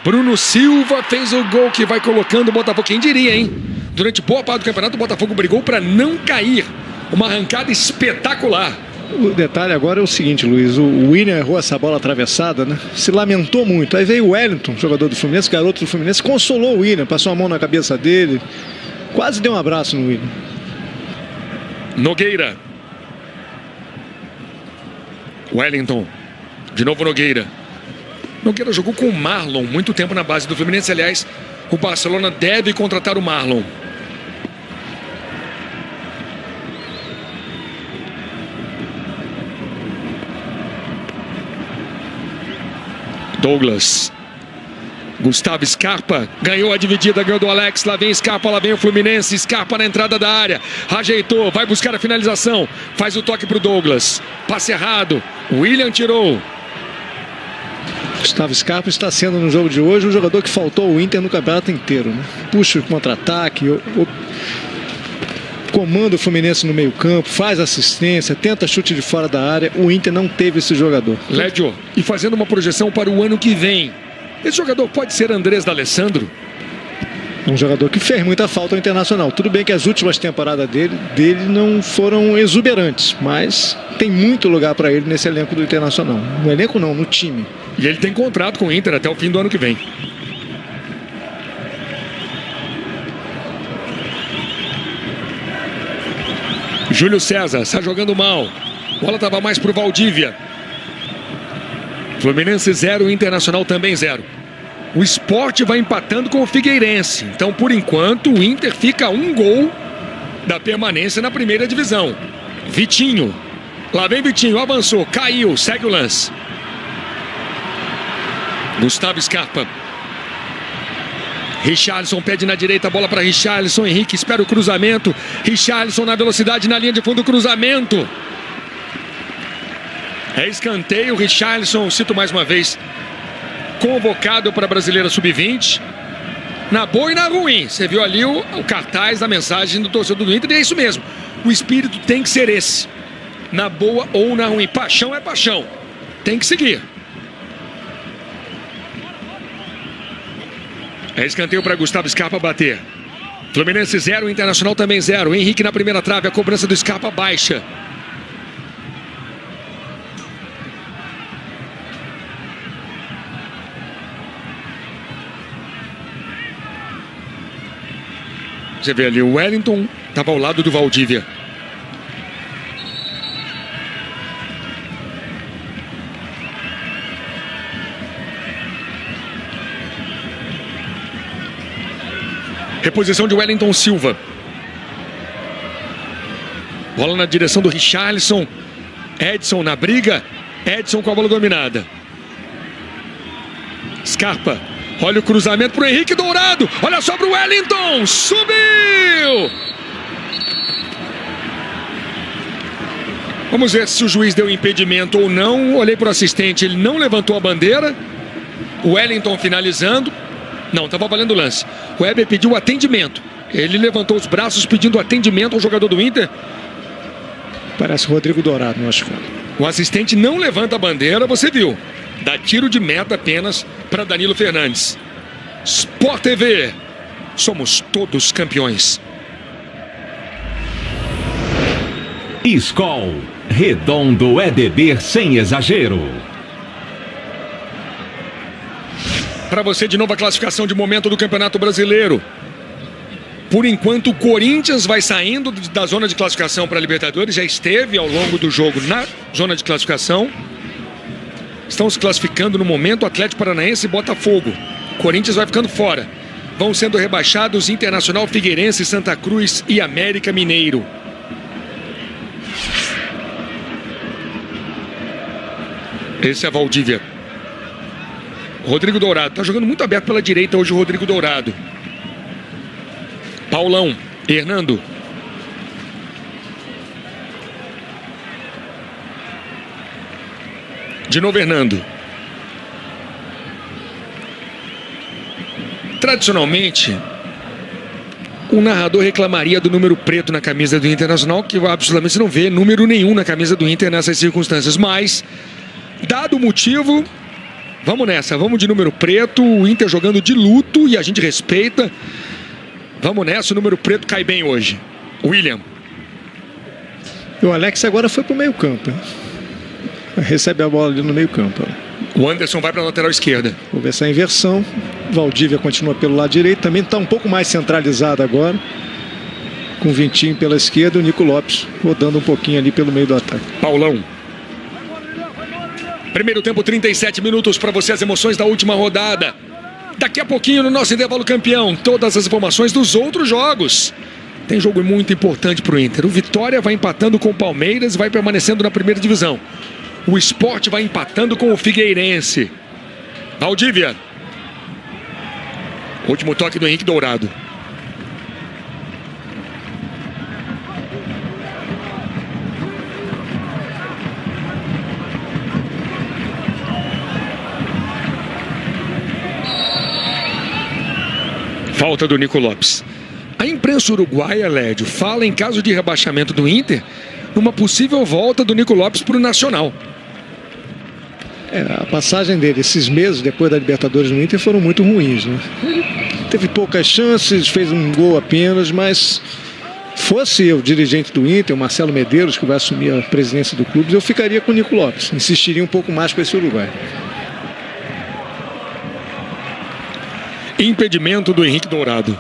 Bruno Silva fez o gol que vai colocando o Botafogo. Quem diria, hein? Durante boa parte do campeonato, o Botafogo brigou para não cair. Uma arrancada espetacular. O detalhe agora é o seguinte, Luiz, o William errou essa bola atravessada, né? Se lamentou muito. Aí veio o Wellington, jogador do Fluminense, garoto do Fluminense, consolou o William, passou a mão na cabeça dele, quase deu um abraço no William. Nogueira. Wellington. De novo Nogueira. Nogueira jogou com o Marlon muito tempo na base do Fluminense. Aliás, o Barcelona deve contratar o Marlon. Douglas. Gustavo Scarpa ganhou a dividida, ganhou do Alex. Lá vem Scarpa, lá vem o Fluminense. Scarpa na entrada da área. Ajeitou, vai buscar a finalização. Faz o toque para o Douglas. Passe errado. William tirou. Gustavo Scarpa está sendo no jogo de hoje um jogador que faltou ao Inter no campeonato inteiro, né? Puxa o contra-ataque, comanda o Fluminense no meio-campo, faz assistência, tenta chute de fora da área. O Inter não teve esse jogador. Lédio, e fazendo uma projeção para o ano que vem, esse jogador pode ser Andrés D'Alessandro? Um jogador que fez muita falta ao Internacional. Tudo bem que as últimas temporadas dele não foram exuberantes, mas tem muito lugar para ele nesse elenco do Internacional. No elenco não, no time. E ele tem contrato com o Inter até o fim do ano que vem. Júlio César está jogando mal. A bola estava mais para o Valdívia. Fluminense 0, Internacional também 0. O Sport vai empatando com o Figueirense. Então, por enquanto, o Inter fica a um gol da permanência na primeira divisão. Vitinho. Lá vem Vitinho, avançou, caiu, segue o lance. Gustavo Scarpa. Richarlison pede na direita, a bola para Richarlison. Henrique espera o cruzamento. Richarlison na velocidade, na linha de fundo, cruzamento. É escanteio. Richarlison, cito mais uma vez, convocado para a Brasileira Sub-20. Na boa e na ruim. Você viu ali o cartaz da mensagem do torcedor do Inter. E é isso mesmo. O espírito tem que ser esse. Na boa ou na ruim. Paixão é paixão. Tem que seguir. É escanteio para Gustavo Scarpa bater. Fluminense 0, Internacional também 0. Henrique na primeira trave, a cobrança do Scarpa baixa. Você vê ali, o Wellington estava ao lado do Valdívia. Reposição de Wellington Silva. Bola na direção do Richarlison. Edson na briga. Edson com a bola dominada. Scarpa. Olha o cruzamento para o Henrique Dourado. Olha só para o Wellington. Subiu! Vamos ver se o juiz deu impedimento ou não. Olhei para o assistente. Ele não levantou a bandeira. O Wellington finalizando. Não, estava valendo o lance. O Weber pediu atendimento. Ele levantou os braços pedindo atendimento ao jogador do Inter. Parece o Rodrigo Dourado, não acho que. O assistente não levanta a bandeira, você viu. Dá tiro de meta apenas para Danilo Fernandes. Sport TV. Somos todos campeões. Skol. Redondo é beber sem exagero. Para você de novo a classificação de momento do Campeonato Brasileiro. Por enquanto o Corinthians vai saindo da zona de classificação para a Libertadores. Já esteve ao longo do jogo na zona de classificação. Estão se classificando no momento Atlético Paranaense e Botafogo. O Corinthians vai ficando fora. Vão sendo rebaixados Internacional, Figueirense, Santa Cruz e América Mineiro. Esse é Valdívia. Rodrigo Dourado. Está jogando muito aberto pela direita hoje o Rodrigo Dourado. Paulão. Hernando. De novo Hernando. Tradicionalmente, o narrador reclamaria do número preto na camisa do Internacional, que absolutamente não vê número nenhum na camisa do Inter nessas circunstâncias. Mas, dado o motivo, Vamos nessa, vamos de número preto, o Inter jogando de luto e a gente respeita. Vamos nessa, o número preto cai bem hoje. William. O Alex agora foi pro meio campo. Recebe a bola ali no meio campo. O Anderson vai para a lateral esquerda. Vou ver essa inversão. Valdívia continua pelo lado direito. Também está um pouco mais centralizado agora. Com o Vitinho pela esquerda e o Nico Lopes rodando um pouquinho ali pelo meio do ataque. Paulão. Primeiro tempo, 37 minutos para você, as emoções da última rodada. Daqui a pouquinho no nosso intervalo campeão, todas as informações dos outros jogos. Tem jogo muito importante para o Inter. O Vitória vai empatando com o Palmeiras e vai permanecendo na primeira divisão. O Sport vai empatando com o Figueirense. Valdívia. Último toque do Henrique Dourado. Falta do Nico Lopes. A imprensa uruguaia, Lédio, fala em caso de rebaixamento do Inter, numa possível volta do Nico Lopes para o Nacional. A passagem dele, esses meses depois da Libertadores no Inter, foram muito ruins, né? Teve poucas chances, fez um gol apenas, mas fosse eu dirigente do Inter, o Marcelo Medeiros, que vai assumir a presidência do clube, eu ficaria com o Nico Lopes, insistiria um pouco mais com esse uruguaio. Impedimento do Henrique Dourado.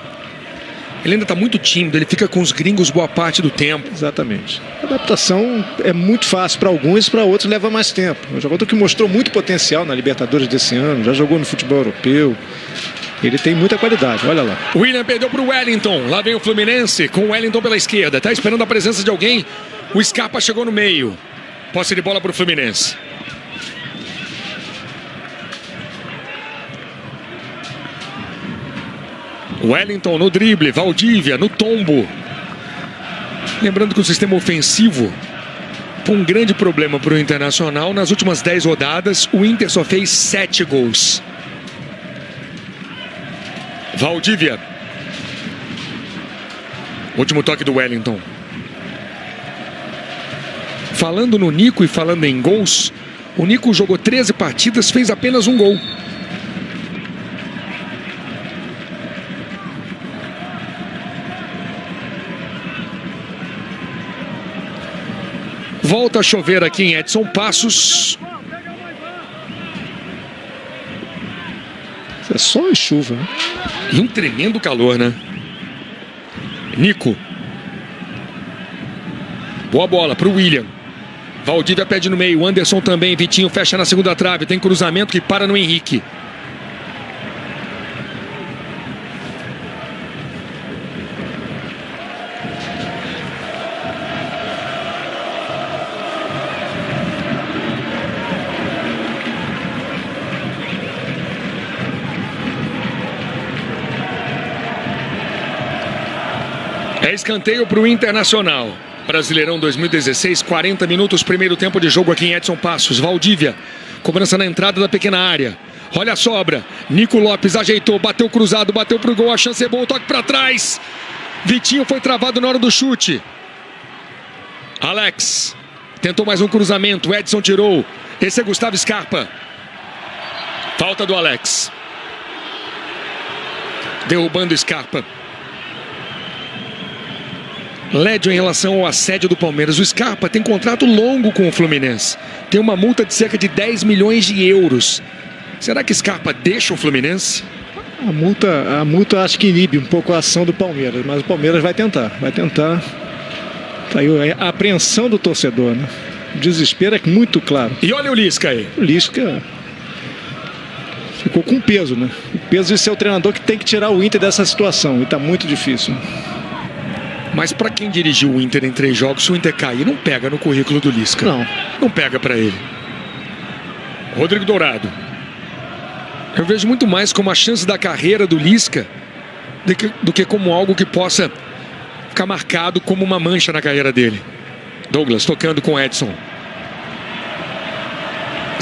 Ele ainda está muito tímido, ele fica com os gringos boa parte do tempo. Exatamente. A adaptação é muito fácil para alguns, para outros leva mais tempo. É um jogador que mostrou muito potencial na Libertadores desse ano, já jogou no futebol europeu. Ele tem muita qualidade, olha lá. O William perdeu para o Wellington, lá vem o Fluminense com o Wellington pela esquerda. Está esperando a presença de alguém, o Scarpa chegou no meio. Posse de bola para o Fluminense. Wellington no drible, Valdívia no tombo. Lembrando que o sistema ofensivo foi um grande problema para o Internacional. Nas últimas 10 rodadas, o Inter só fez 7 gols. Valdívia. Último toque do Wellington. Falando no Nico e falando em gols, o Nico jogou 13 partidas, fez apenas um gol. Volta a chover aqui em Edson Passos. É só em chuva, né? E um tremendo calor, né? Nico. Boa bola para o William. Valdívia pede no meio. Anderson também. Vitinho fecha na segunda trave. Tem cruzamento que para no Henrique. É escanteio para o Internacional. Brasileirão 2016, 40 minutos, primeiro tempo de jogo aqui em Edson Passos. Valdívia, cobrança na entrada da pequena área. Olha a sobra. Nico Lopes ajeitou, bateu cruzado, bateu pro gol. A chance é boa, toque para trás. Vitinho foi travado na hora do chute. Alex tentou mais um cruzamento. Edson tirou. Esse é Gustavo Scarpa. Falta do Alex. Derrubando Scarpa. Lédio, em relação ao assédio do Palmeiras, o Scarpa tem contrato longo com o Fluminense. Tem uma multa de cerca de 10 milhões de euros. Será que Scarpa deixa o Fluminense? A multa acho que inibe um pouco a ação do Palmeiras, mas o Palmeiras vai tentar. Tá aí a apreensão do torcedor, né? O desespero é muito claro. E olha o Lisca aí. O Lisca ficou com peso, né? O peso de ser o treinador que tem que tirar o Inter dessa situação. E tá muito difícil. Mas para quem dirigiu o Inter em 3 jogos, se o Inter cair, não pega no currículo do Lisca. Não pega para ele. Rodrigo Dourado. Eu vejo muito mais como a chance da carreira do Lisca do que como algo que possa ficar marcado como uma mancha na carreira dele. Douglas tocando com Edson.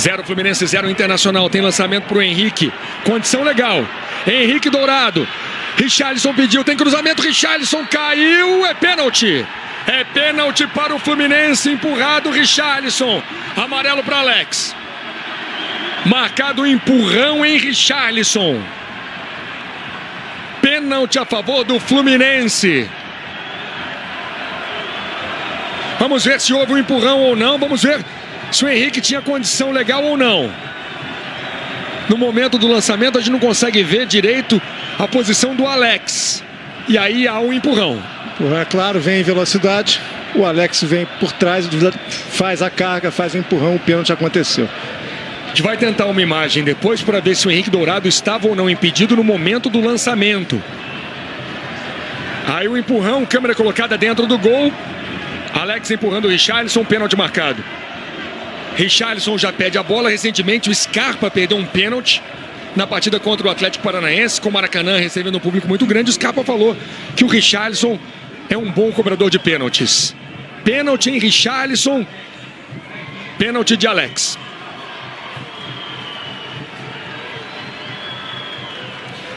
0 Fluminense, 0 Internacional. Tem lançamento para o Henrique. Condição legal. Henrique Dourado. Richarlison pediu, tem cruzamento, Richarlison caiu, é pênalti. É pênalti para o Fluminense, empurrado Richarlison. Amarelo para Alex. Marcado empurrão em Richarlison. Pênalti a favor do Fluminense. Vamos ver se houve um empurrão ou não. Vamos ver se o Henrique tinha condição legal ou não. No momento do lançamento, a gente não consegue ver direito a posição do Alex. E aí há um empurrão. É claro, vem em velocidade. O Alex vem por trás, faz a carga, faz o empurrão, o pênalti aconteceu. A gente vai tentar uma imagem depois para ver se o Henrique Dourado estava ou não impedido no momento do lançamento. Aí o empurrão, câmera colocada dentro do gol. Alex empurrando o Richarlison, pênalti marcado. Richarlison já pede a bola. Recentemente o Scarpa perdeu um pênalti na partida contra o Atlético Paranaense, com o Maracanã recebendo um público muito grande. O Scarpa falou que o Richarlison é um bom cobrador de pênaltis. Pênalti em Richarlison, pênalti de Alex.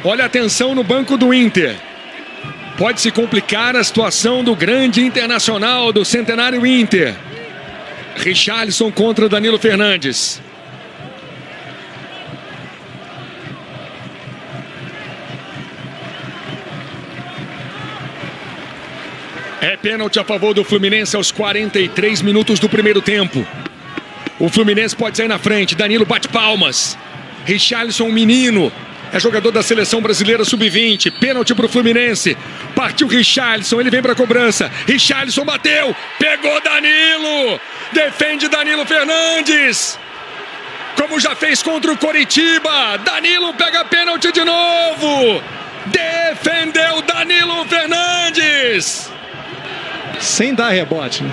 Olha a atenção no banco do Inter. Pode se complicar a situação do grande Internacional, do Centenário Inter. Richarlison contra Danilo Fernandes. É pênalti a favor do Fluminense aos 43 minutos do primeiro tempo. O Fluminense pode sair na frente. Danilo bate palmas. Richarlison, menino, é jogador da seleção brasileira sub-20. Pênalti para o Fluminense. Partiu Richarlison, ele vem para a cobrança. Richarlison bateu, pegou Danilo. Defende Danilo Fernandes. Como já fez contra o Coritiba. Danilo pega pênalti de novo. Defendeu Danilo Fernandes. Sem dar rebote, né?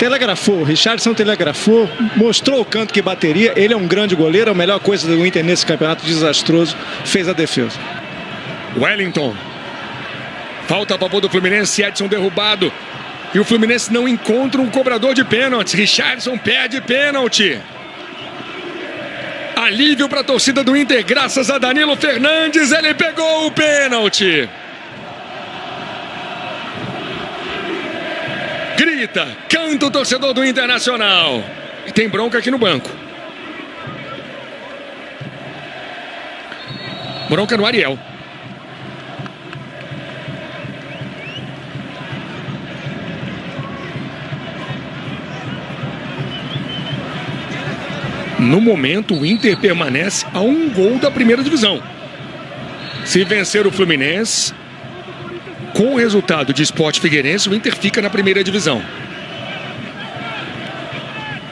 Telegrafou, Richarlison telegrafou, mostrou o canto que bateria. Ele é um grande goleiro, a melhor coisa do Inter nesse campeonato desastroso. Fez a defesa. Wellington. Falta a favor do Fluminense, Edson derrubado. E o Fluminense não encontra um cobrador de pênaltis. Richarlison perde pênalti. Alívio para a torcida do Inter, graças a Danilo Fernandes. Ele pegou o pênalti. Grita, canta o torcedor do Internacional. E tem bronca aqui no banco. Bronca no Ariel. No momento, o Inter permanece a um gol da primeira divisão. Se vencer o Fluminense, com o resultado de Sport Figueirense, o Inter fica na primeira divisão.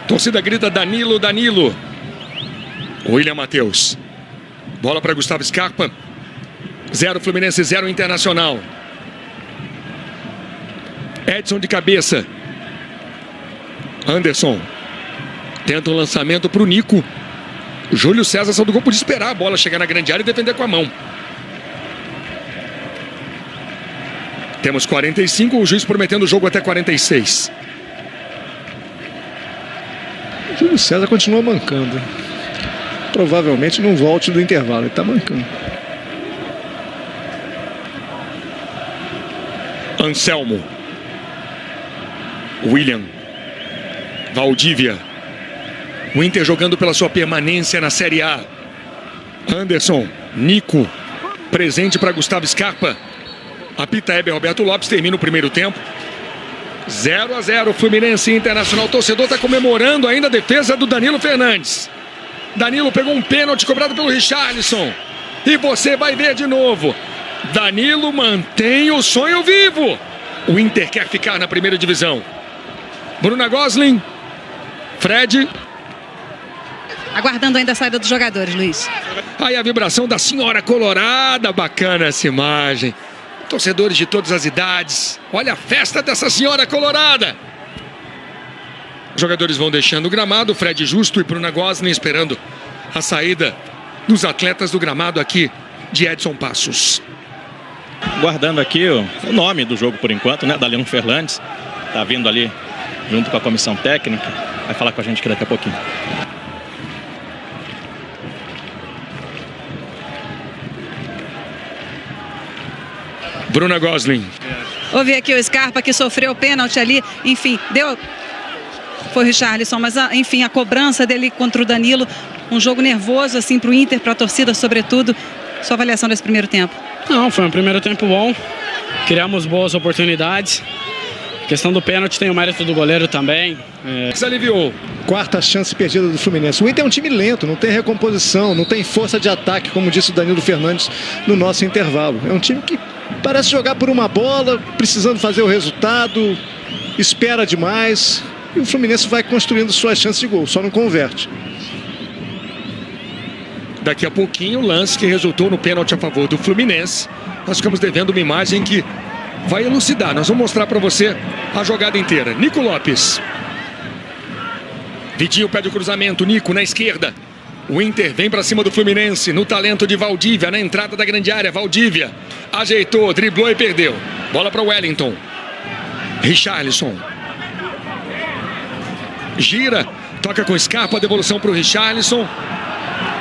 Torcida grita Danilo, Danilo. William Matheus. Bola para Gustavo Scarpa. 0 Fluminense, 0 Internacional. Edson de cabeça. Anderson. Tenta o lançamento para o Nico. Júlio César saiu do gol, podia esperar a bola chegar na grande área e defender com a mão. Temos 45, o juiz prometendo o jogo até 46. Júlio César continua mancando. Provavelmente não volte do intervalo, ele está mancando. Anselmo. William. Valdívia. O Inter jogando pela sua permanência na Série A. Anderson. Nico. Presente para Gustavo Scarpa. Apita Heber Roberto Lopes, termina o primeiro tempo. 0-0, Fluminense Internacional. O torcedor está comemorando ainda a defesa do Danilo Fernandes. Danilo pegou um pênalti cobrado pelo Richarlison. E você vai ver de novo. Danilo mantém o sonho vivo. O Inter quer ficar na primeira divisão. Bruna Gosling. Fred. Aguardando ainda a saída dos jogadores, Luiz. Aí a vibração da senhora colorada. Bacana essa imagem. Torcedores de todas as idades. Olha a festa dessa senhora colorada. Os jogadores vão deixando o gramado. Fred Justo e Bruna Gosling esperando a saída dos atletas do gramado aqui de Edson Passos. Guardando aqui o nome do jogo por enquanto, né? Daliano Fernandes. Tá vindo ali junto com a comissão técnica. Vai falar com a gente aqui daqui a pouquinho. Bruna Gosling. Ouvi aqui o Scarpa que sofreu o pênalti ali. Enfim, deu foi o Richarlison, mas enfim, a cobrança dele contra o Danilo, um jogo nervoso assim para o Inter, para a torcida sobretudo. Sua avaliação desse primeiro tempo? Não, foi um primeiro tempo bom, criamos boas oportunidades. A questão do pênalti tem o mérito do goleiro também. Aliviou. Quarta chance perdida do Fluminense. O Inter é um time lento, não tem recomposição, não tem força de ataque, como disse o Danilo Fernandes no nosso intervalo. É um time que parece jogar por uma bola, precisando fazer o resultado, espera demais. E o Fluminense vai construindo suas chances de gol, só não converte. Daqui a pouquinho o lance que resultou no pênalti a favor do Fluminense. Nós ficamos devendo uma imagem que vai elucidar. Nós vamos mostrar para você a jogada inteira. Nico Lopes. Vitinho pede o cruzamento. Nico na esquerda. O Inter vem para cima do Fluminense. No talento de Valdívia. Na entrada da grande área. Valdívia ajeitou, driblou e perdeu. Bola para o Wellington. Richarlison. Gira. Toca com Scarpa. Devolução para o Richarlison.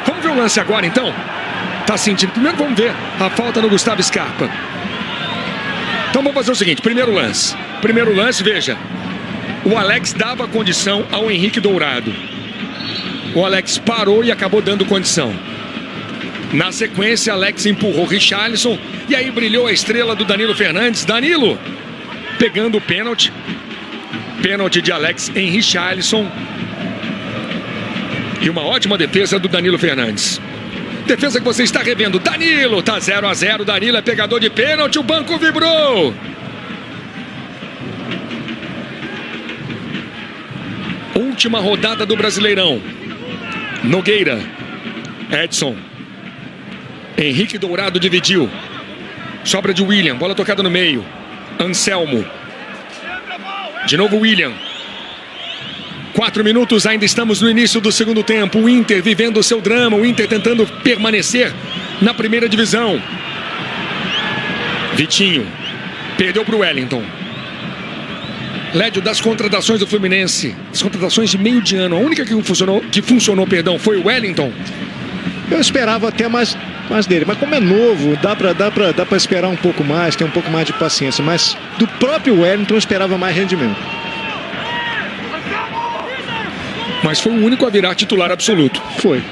Vamos ver o lance agora então. Tá sentindo. Primeiro vamos ver a falta no Gustavo Scarpa. Então vamos fazer o seguinte, primeiro lance, veja, o Alex dava condição ao Henrique Dourado. O Alex parou e acabou dando condição. Na sequência, Alex empurrou o Richarlison e aí brilhou a estrela do Danilo Fernandes. Danilo pegando o pênalti. Pênalti de Alex em Richarlison. E uma ótima defesa do Danilo Fernandes. Defesa que você está revendo. Danilo, tá 0-0. Danilo é pegador de pênalti. O banco vibrou. Última rodada do Brasileirão. Nogueira. Edson. Henrique Dourado dividiu. Sobra de William. Bola tocada no meio. Anselmo. De novo William. 4 minutos, ainda estamos no início do segundo tempo. O Inter vivendo o seu drama, o Inter tentando permanecer na primeira divisão. Vitinho, perdeu para o Wellington. Lédio, das contratações do Fluminense, as contratações de meio de ano, a única que funcionou, foi o Wellington. Eu esperava até mais dele, mas como é novo, dá para esperar um pouco mais, ter um pouco mais de paciência. Mas do próprio Wellington eu esperava mais rendimento. Mas foi o único a virar titular absoluto. Foi.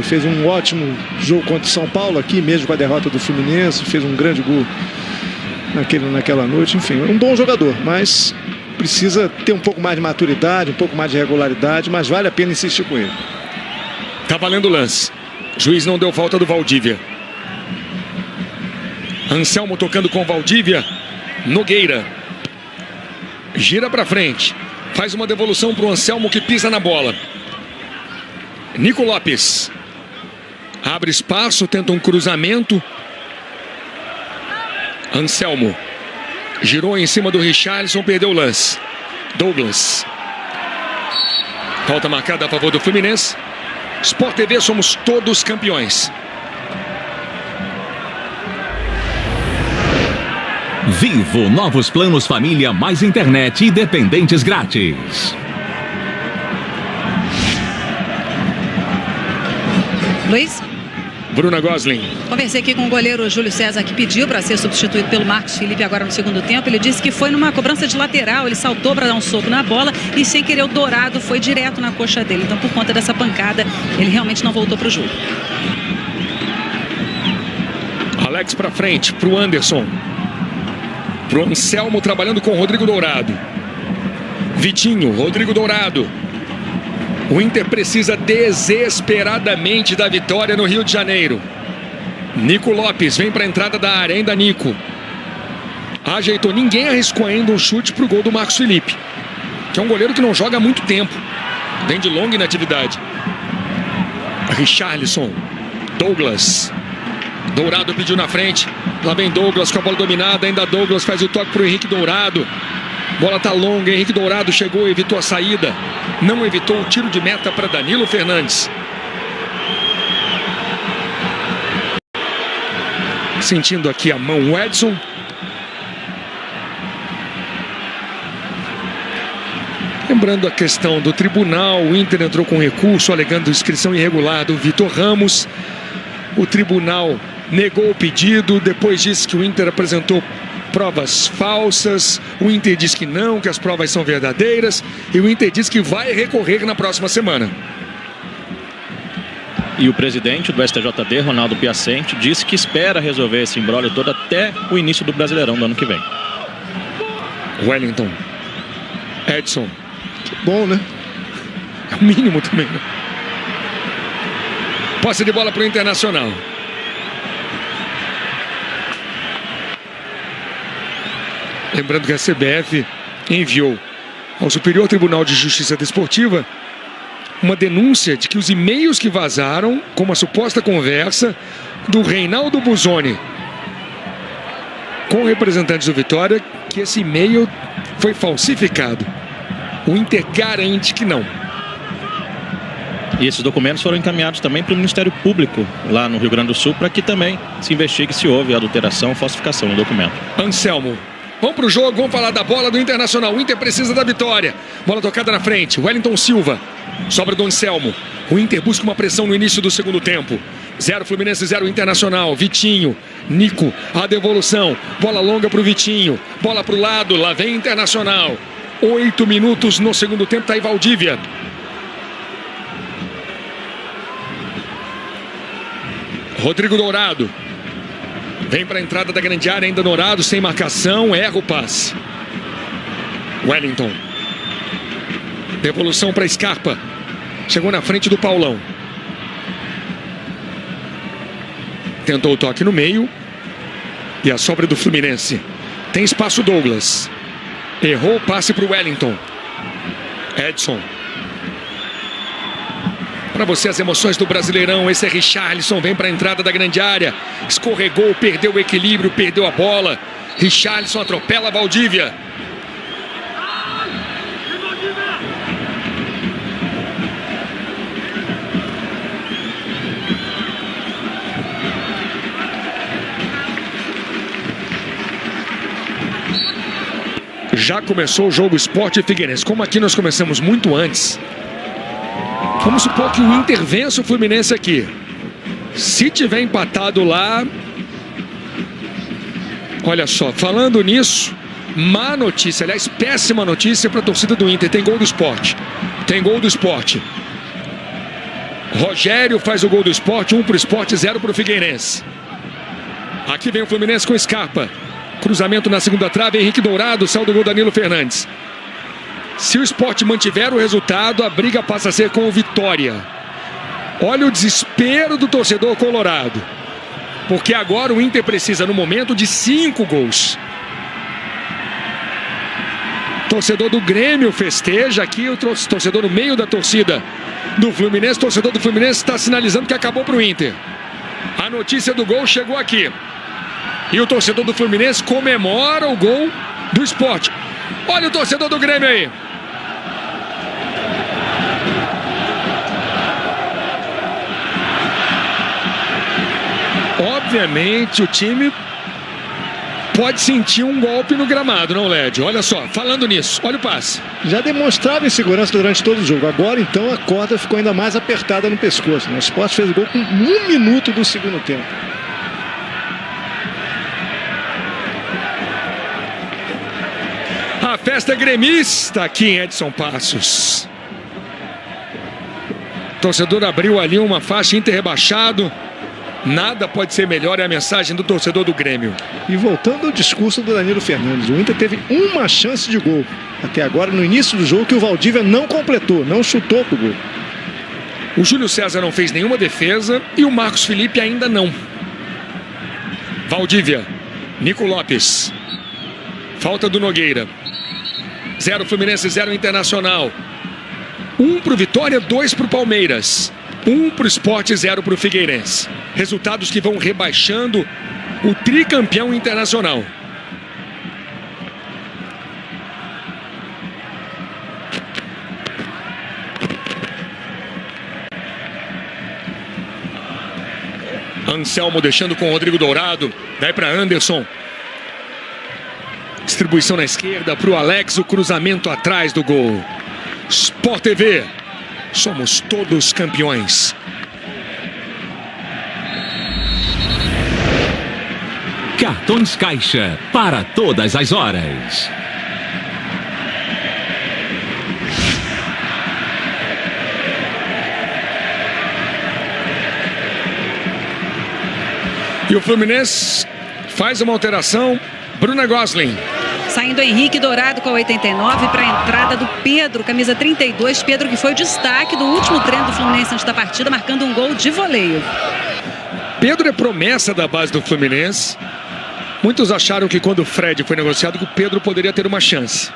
Fez um ótimo jogo contra o São Paulo aqui, mesmo com a derrota do Fluminense. Fez um grande gol naquela noite. Enfim, é um bom jogador, mas precisa ter um pouco mais de maturidade, um pouco mais de regularidade, mas vale a pena insistir com ele. Tá valendo o lance. Juiz não deu falta do Valdívia. Anselmo tocando com Valdívia. Nogueira. Gira pra frente. Faz uma devolução para o Anselmo que pisa na bola. Nico Lopes. Abre espaço, tenta um cruzamento. Anselmo. Girou em cima do Richarlison, perdeu o lance. Douglas. Falta marcada a favor do Fluminense. Sport TV, somos todos campeões. Vivo novos planos família mais internet e dependentes grátis. Luiz? Bruna Gosling. Conversei aqui com o goleiro Júlio César, que pediu para ser substituído pelo Marcos Felipe agora no segundo tempo. Ele disse que foi numa cobrança de lateral, ele saltou para dar um soco na bola e sem querer o Dourado foi direto na coxa dele. Então por conta dessa pancada, ele realmente não voltou para o jogo. Alex para frente, para o Anderson. Pro Anselmo trabalhando com o Rodrigo Dourado. Vitinho, Rodrigo Dourado. O Inter precisa desesperadamente da vitória no Rio de Janeiro. Nico Lopes vem para a entrada da área, ainda Nico. Ajeitou, ninguém arriscou ainda um chute pro gol do Marcos Felipe, que é um goleiro que não joga há muito tempo. Vem de longa inatividade. Richarlison. Douglas. Dourado pediu na frente. Lá vem Douglas com a bola dominada. Ainda Douglas faz o toque para o Henrique Dourado. Bola tá longa. Henrique Dourado chegou, evitou a saída. Não evitou o tiro de meta para Danilo Fernandes. Sentindo aqui a mão o Edson. Lembrando a questão do tribunal. O Inter entrou com recurso alegando inscrição irregular do Vitor Ramos. O tribunal negou o pedido, depois disse que o Inter apresentou provas falsas, o Inter diz que não, que as provas são verdadeiras, e o Inter diz que vai recorrer na próxima semana. E o presidente do STJD, Ronaldo Piacente, disse que espera resolver esse imbróglio todo até o início do Brasileirão do ano que vem. Wellington. Edson. Que bom, né? É o mínimo também, né? Posse de bola para o Internacional. Lembrando que a CBF enviou ao Superior Tribunal de Justiça Desportiva uma denúncia de que os e-mails que vazaram com uma suposta conversa do Reinaldo Busoni com representantes do Vitória, que esse e-mail foi falsificado. O Inter garante que não. E esses documentos foram encaminhados também para o Ministério Público lá no Rio Grande do Sul para que também se investigue se houve adulteração ou falsificação no documento. Anselmo. Vamos pro jogo, vamos falar da bola do Internacional. O Inter precisa da vitória. Bola tocada na frente. Wellington Silva. Sobra do Anselmo. O Inter busca uma pressão no início do segundo tempo. 0 Fluminense, 0 Internacional. Vitinho, Nico, a devolução. Bola longa pro Vitinho. Bola pro lado, lá vem Internacional. 8 minutos no segundo tempo, tá aí Valdívia. Rodrigo Dourado. Vem para a entrada da grande área, ainda Dourado, sem marcação, erra o passe. Wellington. Devolução para Scarpa. Chegou na frente do Paulão. Tentou o toque no meio. E a sobra do Fluminense. Tem espaço Douglas. Errou o passe para o Wellington. Edson. Para você as emoções do Brasileirão, esse é Richarlison, vem para a entrada da grande área, escorregou, perdeu o equilíbrio, perdeu a bola. Richarlison atropela a Valdívia. Já começou o jogo Sport e Figueirense. Como aqui nós começamos muito antes, vamos supor que o Inter vença o Fluminense aqui. Se tiver empatado lá... Olha só, falando nisso, má notícia, aliás, péssima notícia para a torcida do Inter. Tem gol do Sport. Tem gol do Sport. Rogério faz o gol do Sport, 1 para o Sport, 0 para o Figueirense. Aqui vem o Fluminense com Scarpa. Cruzamento na segunda trave, Henrique Dourado, saiu do gol Danilo Fernandes. Se o Sport mantiver o resultado, a briga passa a ser com o Vitória. Olha o desespero do torcedor colorado. Porque agora o Inter precisa, no momento, de 5 gols. Torcedor do Grêmio festeja aqui, o torcedor no meio da torcida do Fluminense. O torcedor do Fluminense está sinalizando que acabou para o Inter. A notícia do gol chegou aqui. E o torcedor do Fluminense comemora o gol do Sport. Olha o torcedor do Grêmio aí. Obviamente o time pode sentir um golpe no gramado, não, Led? Olha só, falando nisso, olha o passe. Já demonstrava insegurança durante todo o jogo. Agora então a corda ficou ainda mais apertada no pescoço, né? O Sport fez o gol com 1 minuto do segundo tempo. A festa gremista aqui em Edson Passos. O torcedor abriu ali uma faixa, Inter rebaixado. Nada pode ser melhor, é a mensagem do torcedor do Grêmio. E voltando ao discurso do Danilo Fernandes, o Inter teve uma chance de gol até agora no início do jogo que o Valdívia não completou, não chutou pro gol. O Júlio César não fez nenhuma defesa e o Marcos Felipe ainda não. Valdívia, Nico Lopes. Falta do Nogueira. 0 Fluminense, 0 Internacional. 1 pro Vitória, 2 pro Palmeiras. 1 pro Sport, 0 pro Figueirense. Resultados que vão rebaixando o tricampeão internacional. Anselmo deixando com o Rodrigo Dourado. Vai para Anderson. Distribuição na esquerda para o Alex, o cruzamento atrás do gol. Sport TV, somos todos campeões. Cartões Caixa, para todas as horas. E o Fluminense faz uma alteração. Bruna Gosling. Saindo Henrique Dourado com a 89 para a entrada do Pedro, camisa 32. Pedro, que foi o destaque do último treino do Fluminense antes da partida, marcando um gol de voleio. Pedro é promessa da base do Fluminense. Muitos acharam que quando o Fred foi negociado, que o Pedro poderia ter uma chance.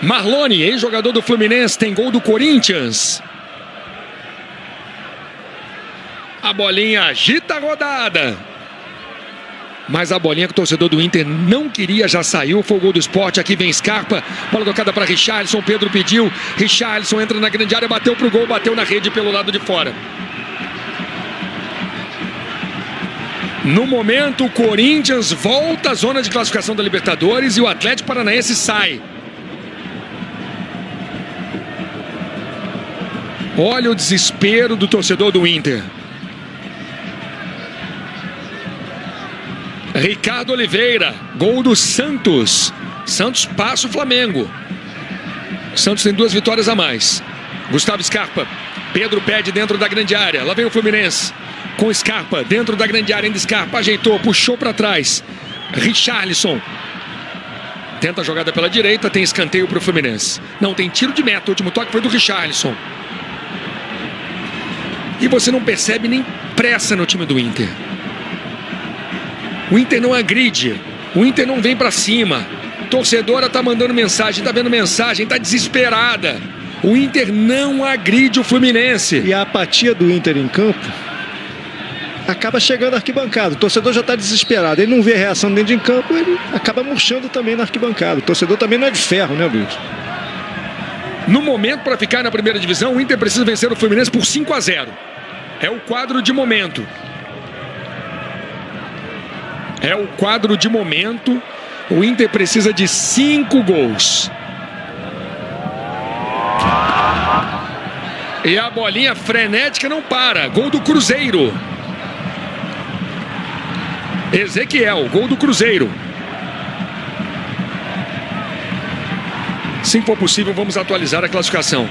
Marlone, ex-jogador do Fluminense, tem gol do Corinthians. A bolinha agita a rodada. Mas a bolinha que o torcedor do Inter não queria já saiu. Foi o gol do Sport. Aqui vem Scarpa. Bola tocada para Richarlison. Pedro pediu. Richarlison entra na grande área. Bateu pro gol. Bateu na rede pelo lado de fora. No momento, o Corinthians volta à zona de classificação da Libertadores. E o Atlético Paranaense sai. Olha o desespero do torcedor do Inter. Ricardo Oliveira, gol do Santos. Santos passa o Flamengo. Santos tem 2 vitórias a mais. Gustavo Scarpa. Pedro pede dentro da grande área. Lá vem o Fluminense. Com Scarpa dentro da grande área. Ainda Scarpa ajeitou, puxou para trás. Richarlison. Tenta a jogada pela direita. Tem escanteio para o Fluminense. Não, tem tiro de meta. O último toque foi do Richarlison. E você não percebe nem pressa no time do Inter. O Inter não agride, o Inter não vem pra cima. Torcedora tá mandando mensagem, tá vendo mensagem, tá desesperada. O Inter não agride o Fluminense. E a apatia do Inter em campo acaba chegando à arquibancada. O torcedor já tá desesperado, ele não vê reação dentro de campo, ele acaba murchando também na arquibancada. O torcedor também não é de ferro, né, Luiz? No momento, para ficar na primeira divisão, o Inter precisa vencer o Fluminense por 5-0. É o quadro de momento. É o quadro de momento. O Inter precisa de 5 gols. E a bolinha frenética não para. Gol do Cruzeiro. Ezequiel, gol do Cruzeiro. Se for possível, vamos atualizar a classificação.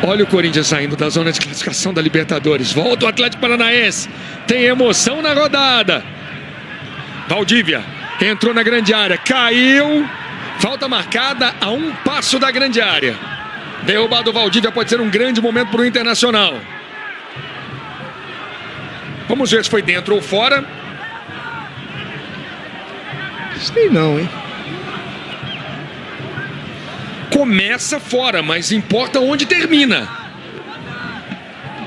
Olha o Corinthians saindo da zona de classificação da Libertadores. Volta o Atlético Paranaense. Tem emoção na rodada. Valdívia entrou na grande área. Caiu. Falta marcada a 1 passo da grande área. Derrubado o Valdívia, pode ser um grande momento para o Internacional. Vamos ver se foi dentro ou fora. Sei não, hein? Começa fora, mas importa onde termina.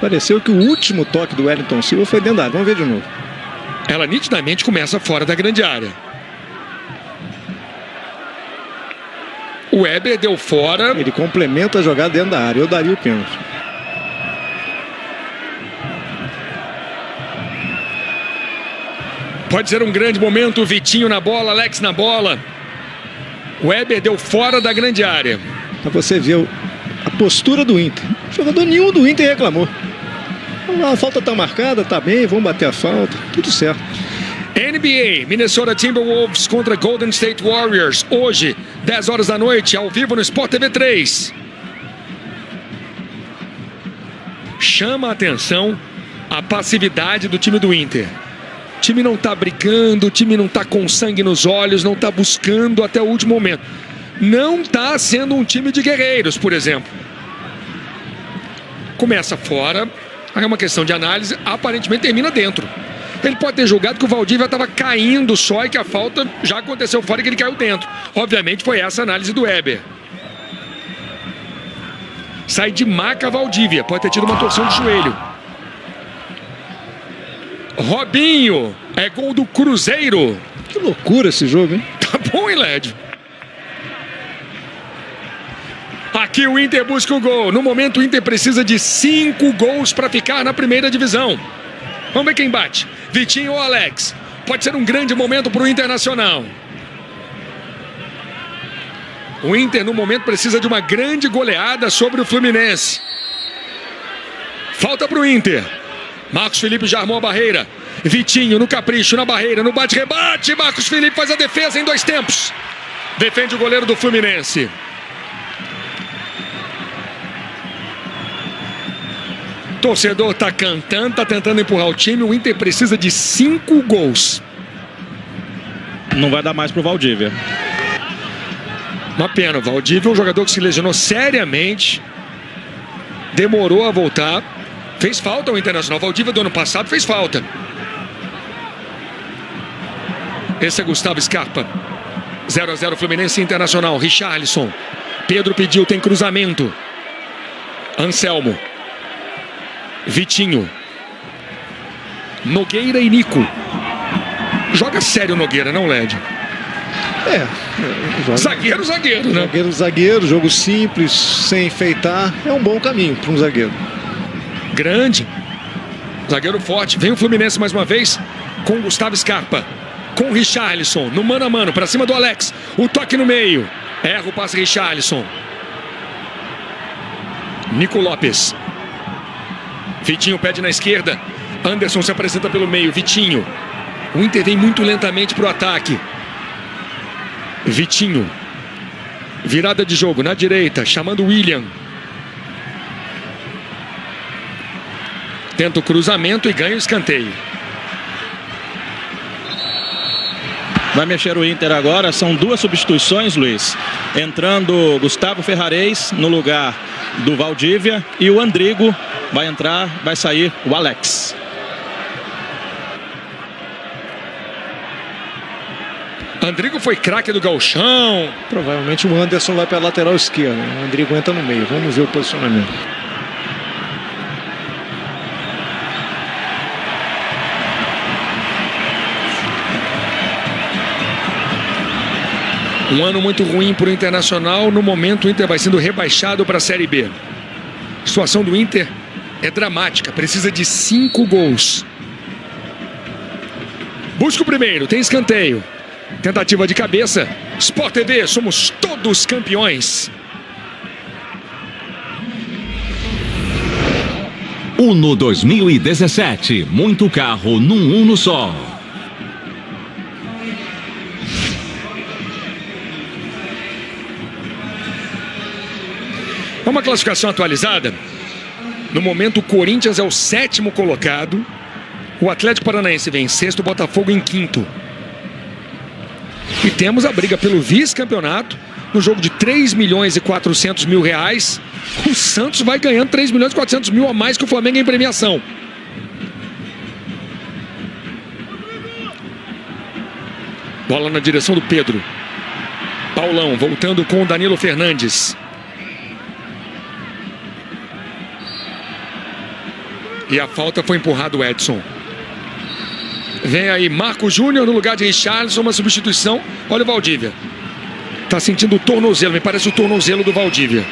Pareceu que o último toque do Wellington Silva foi dentro da área. Vamos ver de novo. Ela nitidamente começa fora da grande área. O Weber deu fora. Ele complementa a jogada dentro da área. Eu daria o pênalti. Pode ser um grande momento. O Vitinho na bola, Alex na bola. O Weber deu fora da grande área. Pra você ver a postura do Inter. Jogador nenhum do Inter reclamou. A falta tá marcada, tá bem, vamos bater a falta. Tudo certo. NBA, Minnesota Timberwolves contra Golden State Warriors. Hoje, 10 horas da noite, ao vivo no Sport TV 3. Chama a atenção a passividade do time do Inter. O time não está brigando, o time não está com sangue nos olhos, não está buscando até o último momento. Não está sendo um time de guerreiros, por exemplo. Começa fora, é uma questão de análise, aparentemente termina dentro. Ele pode ter julgado que o Valdívia estava caindo só e que a falta já aconteceu fora e que ele caiu dentro. Obviamente foi essa a análise do Weber. Sai de maca Valdívia, pode ter tido uma torção de joelho. Robinho, é gol do Cruzeiro. Que loucura esse jogo, hein? Tá bom, hein, Lédio? Aqui o Inter busca o gol. No momento o Inter precisa de 5 gols para ficar na primeira divisão. Vamos ver quem bate. Vitinho ou Alex. Pode ser um grande momento para o Internacional. O Inter no momento precisa de uma grande goleada sobre o Fluminense. Falta para o Inter. Marcos Felipe já armou a barreira. Vitinho no capricho, na barreira, no bate-rebate. Marcos Felipe faz a defesa em 2 tempos. Defende o goleiro do Fluminense. Torcedor tá cantando, tá tentando empurrar o time. O Inter precisa de 5 gols. Não vai dar mais pro Valdívia. Uma pena, o Valdívia é um jogador que se lesionou seriamente. Demorou a voltar. Fez falta ao Internacional. O Valdívia do ano passado fez falta. Esse é Gustavo Scarpa. 0-0 Fluminense Internacional. Richarlison. Pedro pediu, tem cruzamento. Anselmo. Vitinho. Nogueira e Nico. Joga sério Nogueira, não LED. Zagueiro, né? Zagueiro, jogo simples, sem enfeitar. É um bom caminho para um zagueiro. Grande. Zagueiro forte. Vem o Fluminense mais uma vez com Gustavo Scarpa. Com Richarlison. No mano a mano, para cima do Alex. O toque no meio. Erra o passe Richarlison. Nico Lopes. Vitinho pede na esquerda. Anderson se apresenta pelo meio. Vitinho. O Inter vem muito lentamente para o ataque. Vitinho. Virada de jogo na direita. Chamando o William. Tenta o cruzamento e ganha o escanteio. Vai mexer o Inter agora. São 2 substituições, Luiz. Entrando Gustavo Ferrarez no lugar do Valdívia. E o Andrigo vai entrar, vai sair o Alex. Andrigo foi craque do Gauchão. Provavelmente o Anderson vai para a lateral esquerda. O Andrigo entra no meio. Vamos ver o posicionamento. Um ano muito ruim para o Internacional. No momento o Inter vai sendo rebaixado para a Série B. A situação do Inter é dramática. Precisa de 5 gols. Busca o primeiro. Tem escanteio. Tentativa de cabeça. Sport TV, somos todos campeões. Uno 2017. Muito carro num Uno só. É uma classificação atualizada. No momento, o Corinthians é o 7º colocado. O Atlético Paranaense vem em 6º, o Botafogo em 5º. E temos a briga pelo vice-campeonato. No jogo de 3.400.000 reais. O Santos vai ganhando 3.400.000 a mais que o Flamengo em premiação. Bola na direção do Pedro. Paulão voltando com o Danilo Fernandes. E a falta foi empurrado o Edson. Vem aí Marco Júnior no lugar de Richarlison, uma substituição. Olha o Valdívia. Tá sentindo o tornozelo, me parece o tornozelo do Valdívia.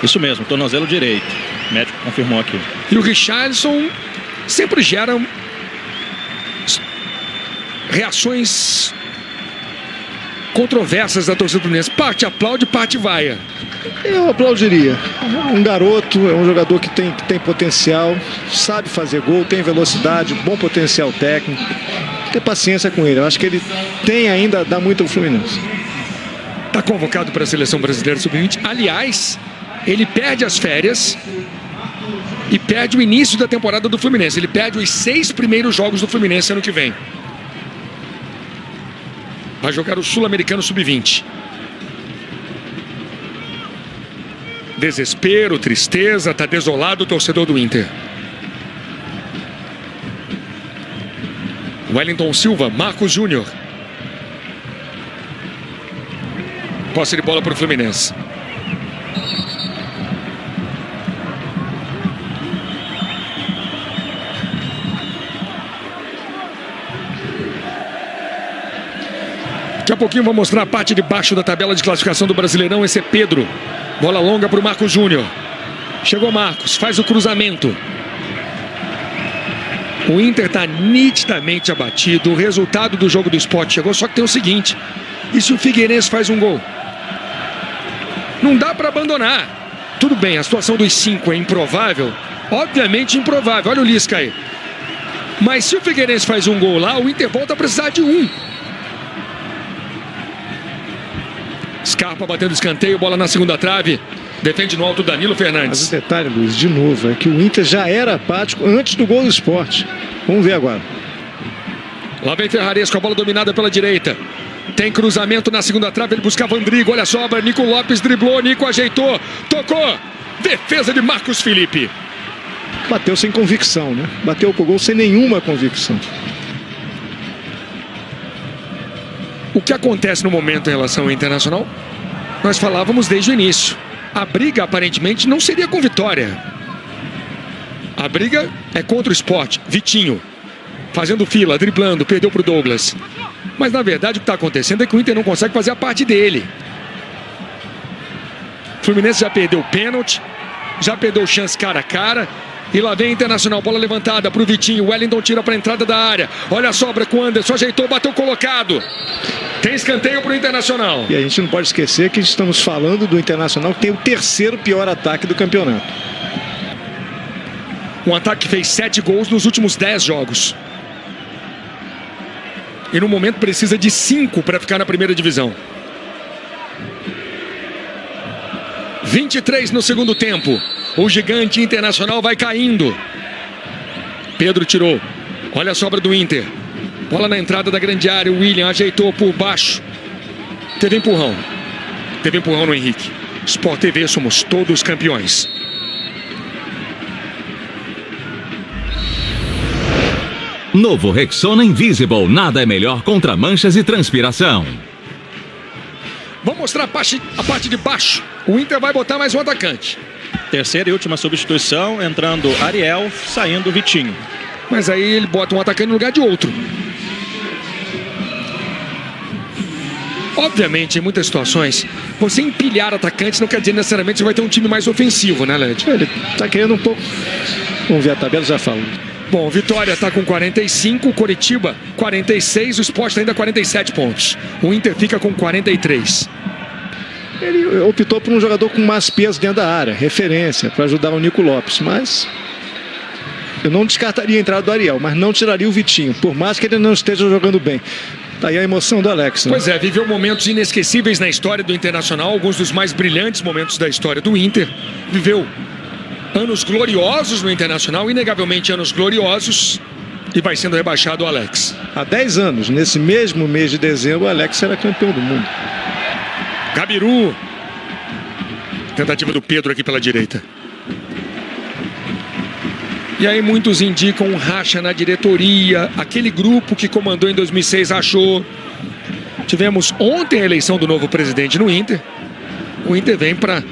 Isso mesmo, tornozelo direito. O médico confirmou aqui. E o Richarlison sempre gera reações controversas da torcida do Fluminense. Parte aplaude, parte vaia. Eu aplaudiria. Um garoto, é um jogador que tem potencial, sabe fazer gol, tem velocidade, bom potencial técnico. Ter paciência com ele. Eu acho que ele tem ainda, dá muito ao Fluminense. Está convocado para a Seleção Brasileira Sub-20. Aliás, ele perde as férias e perde o início da temporada do Fluminense. Ele perde os 6 primeiros jogos do Fluminense ano que vem. Vai jogar o Sul-Americano Sub-20. Desespero, tristeza, tá desolado o torcedor do Inter. Wellington Silva, Marcos Júnior. Posse de bola para o Fluminense. Daqui a pouquinho vou mostrar a parte de baixo da tabela de classificação do Brasileirão. Esse é Pedro. Bola longa para o Marcos Júnior. Chegou Marcos, faz o cruzamento. O Inter está nitidamente abatido. O resultado do jogo do Sport chegou, só que tem o seguinte: e se o Figueirense faz um gol? Não dá para abandonar. Tudo bem, a situação dos 5 é improvável. Obviamente improvável. Olha o Lisca aí. Mas se o Figueirense faz um gol lá, o Inter volta a precisar de um. Scarpa batendo escanteio, bola na segunda trave. Defende no alto Danilo Fernandes. Mas o detalhe, Luiz, de novo, é que o Inter já era apático antes do gol do Sport. Vamos ver agora. Lá vem Ferrares com a bola dominada pela direita. Tem cruzamento na segunda trave, ele buscava Andrigo, olha a sobra, Nico Lopes driblou, Nico ajeitou, tocou. Defesa de Marcos Felipe. Bateu sem convicção, né? Bateu pro gol sem nenhuma convicção. O que acontece no momento em relação ao Internacional? Nós falávamos desde o início. A briga aparentemente não seria com vitória. A briga é contra o Sport. Vitinho fazendo fila, driblando, perdeu pro Douglas. Mas na verdade o que está acontecendo é que o Inter não consegue fazer a parte dele. O Fluminense já perdeu o pênalti, já perdeu chance cara a cara. E lá vem o Internacional, bola levantada pro Vitinho. Wellington tira para a entrada da área. Olha a sobra com o Anderson, ajeitou, bateu colocado. Tem escanteio pro Internacional. E a gente não pode esquecer que estamos falando do Internacional, que tem o terceiro pior ataque do campeonato. Um ataque que fez 7 gols nos últimos 10 jogos. E no momento precisa de 5 para ficar na primeira divisão. 23 no segundo tempo. O gigante Internacional vai caindo. Pedro tirou. Olha a sobra do Inter. Bola na entrada da grande área. O William ajeitou por baixo. Teve empurrão. Teve empurrão no Henrique. Sport TV, somos todos campeões. Novo Rexona Invisible. Nada é melhor contra manchas e transpiração. Vamos mostrar a parte de baixo. O Inter vai botar mais um atacante. Terceira e última substituição, entrando Ariel, saindo Vitinho. Mas aí ele bota um atacante no lugar de outro. Obviamente, em muitas situações, você empilhar atacantes não quer dizer necessariamente que você vai ter um time mais ofensivo, né, Led? Ele tá querendo um pouco... Vamos ver a tabela, já falo. Bom, Vitória está com 45, Coritiba 46, o Sport ainda 47 pontos. O Inter fica com 43. Ele optou por um jogador com mais peso dentro da área, referência, para ajudar o Nico Lopes, mas eu não descartaria a entrada do Ariel, mas não tiraria o Vitinho, por mais que ele não esteja jogando bem. Tá aí a emoção do Alex, né? Pois é, viveu momentos inesquecíveis na história do Internacional, alguns dos mais brilhantes momentos da história do Inter. Viveu anos gloriosos no Internacional, inegavelmente anos gloriosos, e vai sendo rebaixado o Alex. Há 10 anos, nesse mesmo mês de dezembro, o Alex era campeão do mundo. Gabiru. Tentativa do Pedro aqui pela direita. E aí muitos indicam um racha na diretoria. Aquele grupo que comandou em 2006 rachou. Tivemos ontem a eleição do novo presidente no Inter. O Inter vem para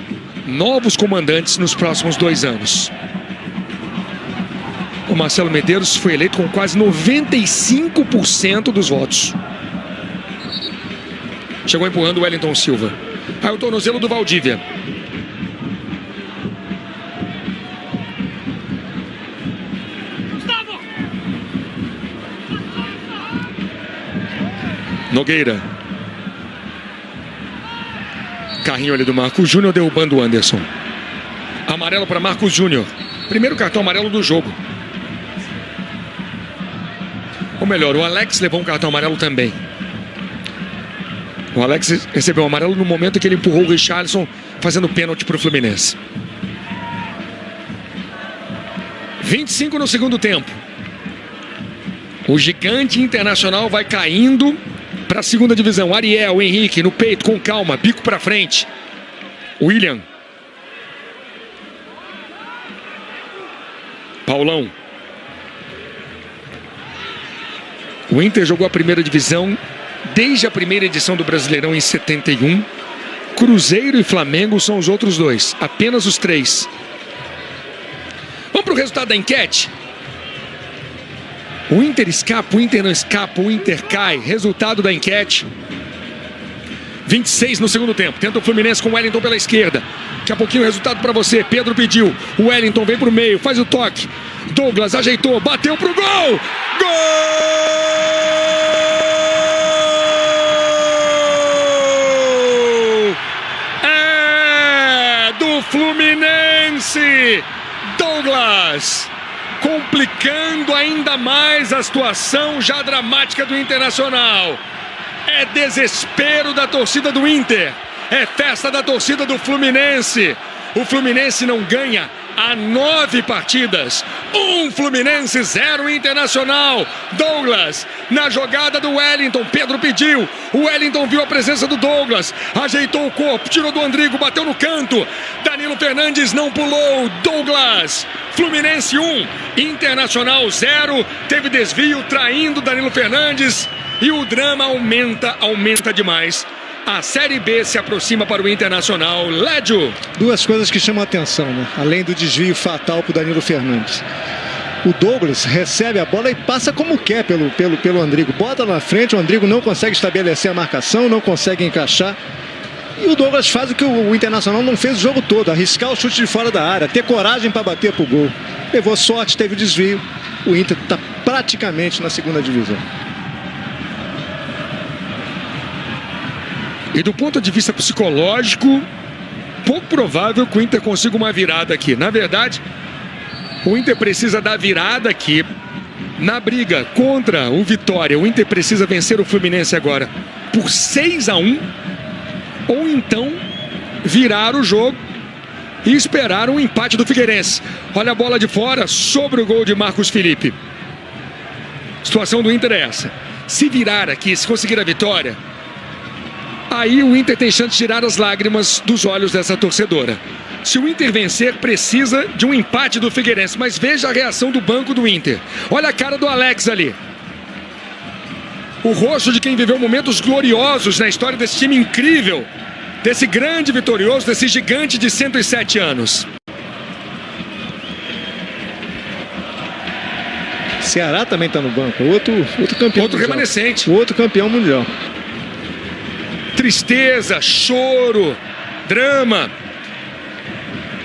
novos comandantes nos próximos 2 anos. O Marcelo Medeiros foi eleito com quase 95% dos votos. Chegou empurrando o Wellington Silva. Aí o tornozelo do Valdívia. Nogueira. Carrinho ali do Marcos Júnior derrubando o Anderson. Amarelo para Marcos Júnior. Primeiro cartão amarelo do jogo. Ou melhor, o Alex levou um cartão amarelo também. O Alex recebeu o amarelo no momento em que ele empurrou o Richarlison, fazendo pênalti para o Fluminense. 25 no segundo tempo. O gigante Internacional vai caindo para a segunda divisão. Ariel, Henrique no peito, com calma, bico para frente. William. Paulão. O Inter jogou a primeira divisão desde a primeira edição do Brasileirão em 71. Cruzeiro e Flamengo são os outros 2. Apenas os 3. Vamos para o resultado da enquete. O Inter escapa, o Inter não escapa, o Inter cai. Resultado da enquete. 26 no segundo tempo. Tenta o Fluminense com o Wellington pela esquerda. Daqui a pouquinho o resultado para você. Pedro pediu. O Wellington vem para o meio, faz o toque. Douglas ajeitou, bateu pro gol! Gol! É do Fluminense! Douglas! complicando ainda mais a situação já dramática do Internacional. É desespero da torcida do Inter, é festa da torcida do Fluminense. O Fluminense não ganha há 9 partidas. 1 Fluminense, 0 Internacional. Douglas, na jogada do Wellington, Pedro pediu. O Wellington viu a presença do Douglas, ajeitou o corpo, tirou do Andrigo, bateu no canto. Danilo Fernandes não pulou. Douglas, Fluminense 1, Internacional 0. Teve desvio, traindo Danilo Fernandes. E o drama aumenta demais. A Série B se aproxima para o Internacional. Lédio. Duas coisas que chamam a atenção, né? Além do desvio fatal para o Danilo Fernandes. O Douglas recebe a bola e passa como quer pelo Andrigo. Bota na frente, o Andrigo não consegue estabelecer a marcação, não consegue encaixar. E o Douglas faz o que o Internacional não fez o jogo todo. Arriscar o chute de fora da área, ter coragem para bater pro gol. Levou sorte, teve o desvio. O Inter está praticamente na segunda divisão. E do ponto de vista psicológico, pouco provável que o Inter consiga uma virada aqui. Na verdade, o Inter precisa dar virada aqui na briga contra o Vitória. O Inter precisa vencer o Fluminense agora por 6-1, ou então virar o jogo e esperar um empate do Figueirense. Olha a bola de fora sobre o gol de Marcos Felipe. A situação do Inter é essa. Se virar aqui, se conseguir a vitória, aí o Inter tem chance de tirar as lágrimas dos olhos dessa torcedora. Se o Inter vencer, precisa de um empate do Figueirense. Mas veja a reação do banco do Inter. Olha a cara do Alex ali. O rosto de quem viveu momentos gloriosos na história desse time incrível. Desse grande vitorioso, desse gigante de 107 anos. Ceará também está no banco. Outro campeão. Outro mundial. Remanescente. Outro campeão mundial. Tristeza, choro, drama.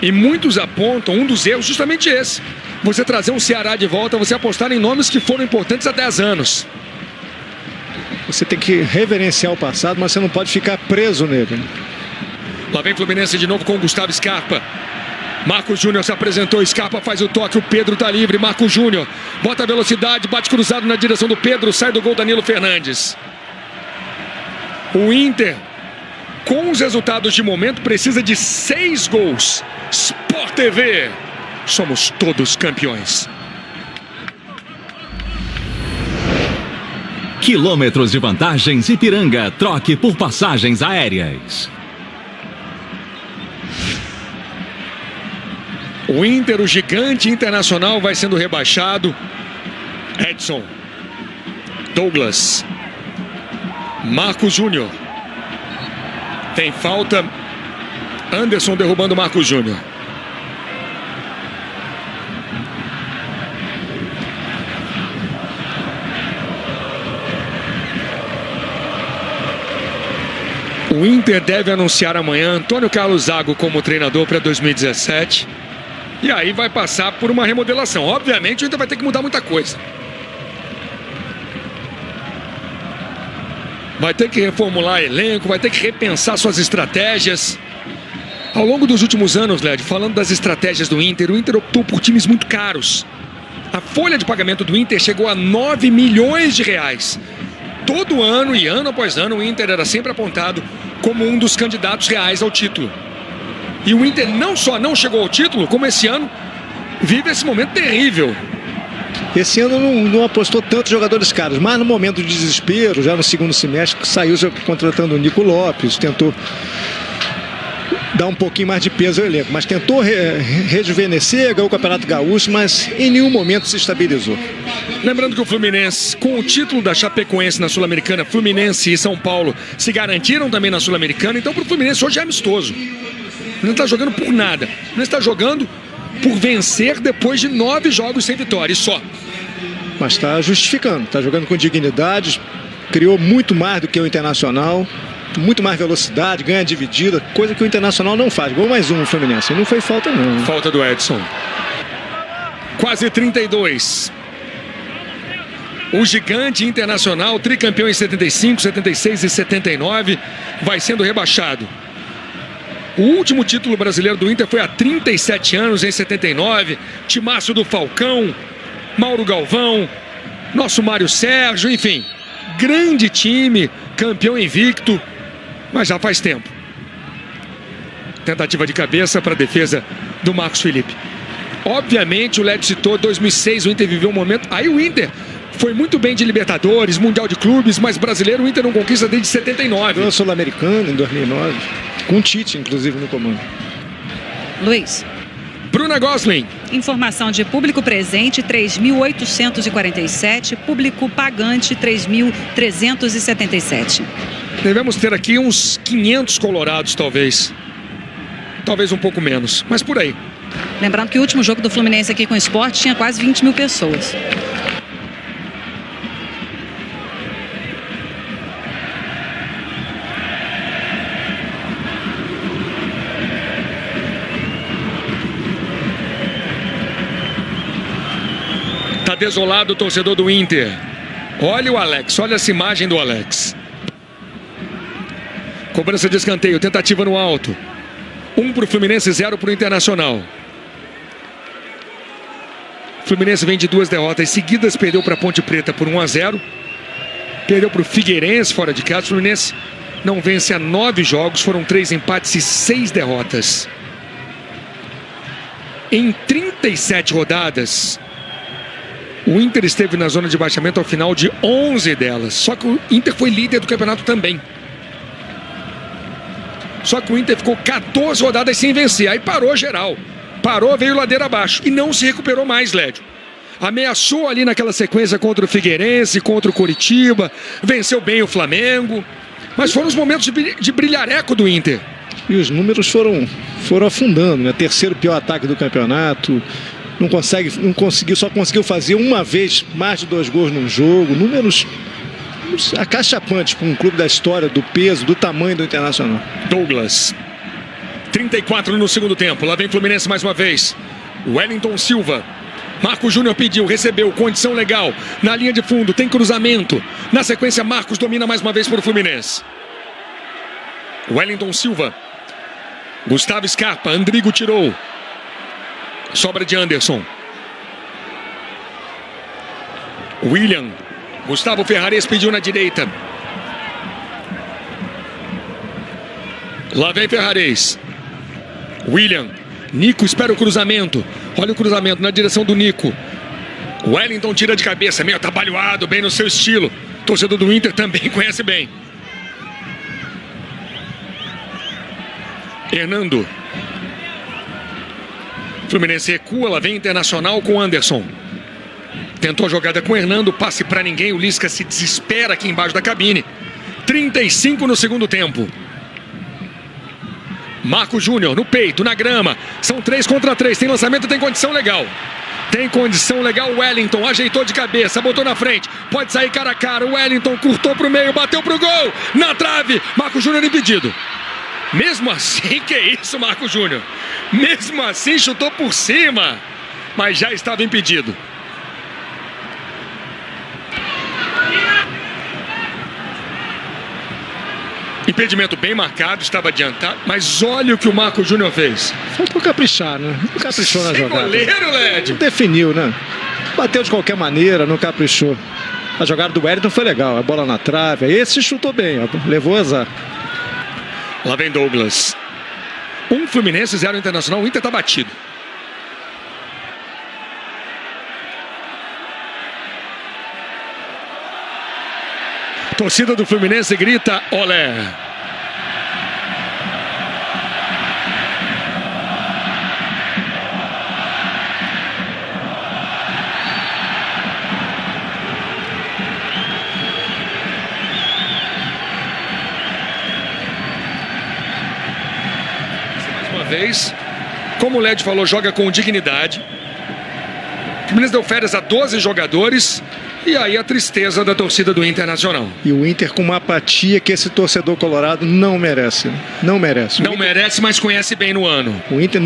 E muitos apontam um dos erros justamente esse. Você trazer um Ceará de volta, você apostar em nomes que foram importantes há 10 anos. Você tem que reverenciar o passado, mas você não pode ficar preso nele. Lá vem Fluminense de novo com o Gustavo Scarpa. Marcos Júnior se apresentou, Scarpa faz o toque, o Pedro tá livre. Marcos Júnior bota a velocidade, bate cruzado na direção do Pedro, sai do gol Danilo Fernandes. O Inter, com os resultados de momento, precisa de 6 gols. Sport TV, somos todos campeões. Quilômetros de vantagens Ipiranga, troque por passagens aéreas. O Inter, o gigante Internacional, vai sendo rebaixado. Edson, Douglas, Marcos Júnior. Tem falta. Anderson derrubando Marcos Júnior. O Inter deve anunciar amanhã Antônio Carlos Zago como treinador para 2017. E aí vai passar por uma remodelação. Obviamente o Inter vai ter que mudar muita coisa. Vai ter que reformular elenco, vai ter que repensar suas estratégias. Ao longo dos últimos anos, Led, falando das estratégias do Inter, o Inter optou por times muito caros. A folha de pagamento do Inter chegou a 9 milhões de reais. Todo ano e ano após ano, o Inter era sempre apontado como um dos candidatos reais ao título. E o Inter não só não chegou ao título, como esse ano vive esse momento terrível. Esse ano não apostou tantos jogadores caros, mas no momento de desespero, já no segundo semestre, saiu já contratando o Nico Lopes, tentou dar um pouquinho mais de peso ao elenco, mas tentou rejuvenescer, ganhou o Campeonato Gaúcho, mas em nenhum momento se estabilizou. Lembrando que o Fluminense, com o título da Chapecoense na Sul-Americana, Fluminense e São Paulo se garantiram também na Sul-Americana, então para o Fluminense hoje é amistoso. Não está jogando por nada, não está jogando por vencer depois de 9 jogos sem vitória, e só. Mas está justificando, está jogando com dignidade, criou muito mais do que o Internacional, muito mais velocidade, ganha dividida, coisa que o Internacional não faz. Gol mais um no Fluminense, não foi falta não. Falta do Edson. Quase 32. O gigante Internacional, tricampeão em 75, 76 e 79, vai sendo rebaixado. O último título brasileiro do Inter foi há 37 anos, em 79. Timaço do Falcão, Mauro Galvão, nosso Mário Sérgio, enfim. Grande time, campeão invicto, mas já faz tempo. Tentativa de cabeça para a defesa do Marcos Felipe. Obviamente, o Led citou 2006, o Inter viveu um momento... Aí o Inter foi muito bem de Libertadores, Mundial de Clubes, mas brasileiro o Inter não conquista desde 79. Ganhou Sul-Americano em 2009, com o Tite, inclusive, no comando. Luiz. Bruna Gosling. Informação de público presente, 3.847. Público pagante, 3.377. Devemos ter aqui uns 500 colorados, talvez. Talvez um pouco menos, mas por aí. Lembrando que o último jogo do Fluminense aqui com o Sport tinha quase 20 mil pessoas. Tá desolado o torcedor do Inter. Olha o Alex, olha essa imagem do Alex. Cobrança de escanteio, tentativa no alto. 1 para o Fluminense, 0 para o Internacional. O Fluminense vem de 2 derrotas seguidas, perdeu para a Ponte Preta por 1-0. Perdeu para o Figueirense fora de casa. O Fluminense não vence há 9 jogos, foram 3 empates e 6 derrotas. Em 37 rodadas, o Inter esteve na zona de baixamento ao final de 11 delas. Só que o Inter foi líder do campeonato também. Só que o Inter ficou 14 rodadas sem vencer. Aí parou geral. Parou, veio ladeira abaixo. E não se recuperou mais, Lédio. Ameaçou ali naquela sequência contra o Figueirense, contra o Coritiba. Venceu bem o Flamengo. Mas foram os momentos de brilhareco do Inter. E os números foram afundando, né? Terceiro pior ataque do campeonato. Só conseguiu fazer uma vez mais de 2 gols num jogo. Números acachapantes para um clube da história, do peso, do tamanho do Internacional. Douglas. 34 no segundo tempo. Lá vem Fluminense mais uma vez. Wellington Silva. Marcos Júnior pediu, recebeu, condição legal. Na linha de fundo, tem cruzamento. Na sequência, Marcos domina mais uma vez para o Fluminense. Wellington Silva. Gustavo Scarpa, Andrigo tirou. Sobra de Anderson. William. Gustavo Ferrares pediu na direita. Lá vem Ferrares. William. Nico espera o cruzamento. Olha o cruzamento na direção do Nico. Wellington tira de cabeça, meio atabalhoado, bem no seu estilo. Torcedor do Inter também conhece bem. Hernando. Fluminense recua, lá vem Internacional com Anderson. Tentou a jogada com o Hernando, passe para ninguém. O Lisca se desespera aqui embaixo da cabine. 35 no segundo tempo. Marcos Júnior no peito, na grama. São 3 contra 3. Tem lançamento, tem condição legal. Tem condição legal. Wellington ajeitou de cabeça, botou na frente. Pode sair cara a cara. Wellington curtou pro meio, bateu pro gol. Na trave. Marcos Júnior impedido. Mesmo assim, que isso, Marcos Júnior? Mesmo assim, chutou por cima. Mas já estava impedido. Impedimento bem marcado, estava adiantado, mas olha o que o Marcos Júnior fez. Faltou caprichar, né? Não caprichou na jogada. Goleiro, Lédio. Definiu, né? Bateu de qualquer maneira, não caprichou. A jogada do Wellington foi legal, a bola na trave. Esse chutou bem, ó, levou azar. Lá vem Douglas. 1 Fluminense, 0 Internacional. O Inter tá batido. Torcida do Fluminense grita olé. Mais uma vez, como o Led falou, joga com dignidade. O Fluminense deu férias a 12 jogadores. E aí a tristeza da torcida do Internacional. E o Inter com uma apatia que esse torcedor colorado não merece. Não merece. Não merece, mas conhece bem no ano. O Inter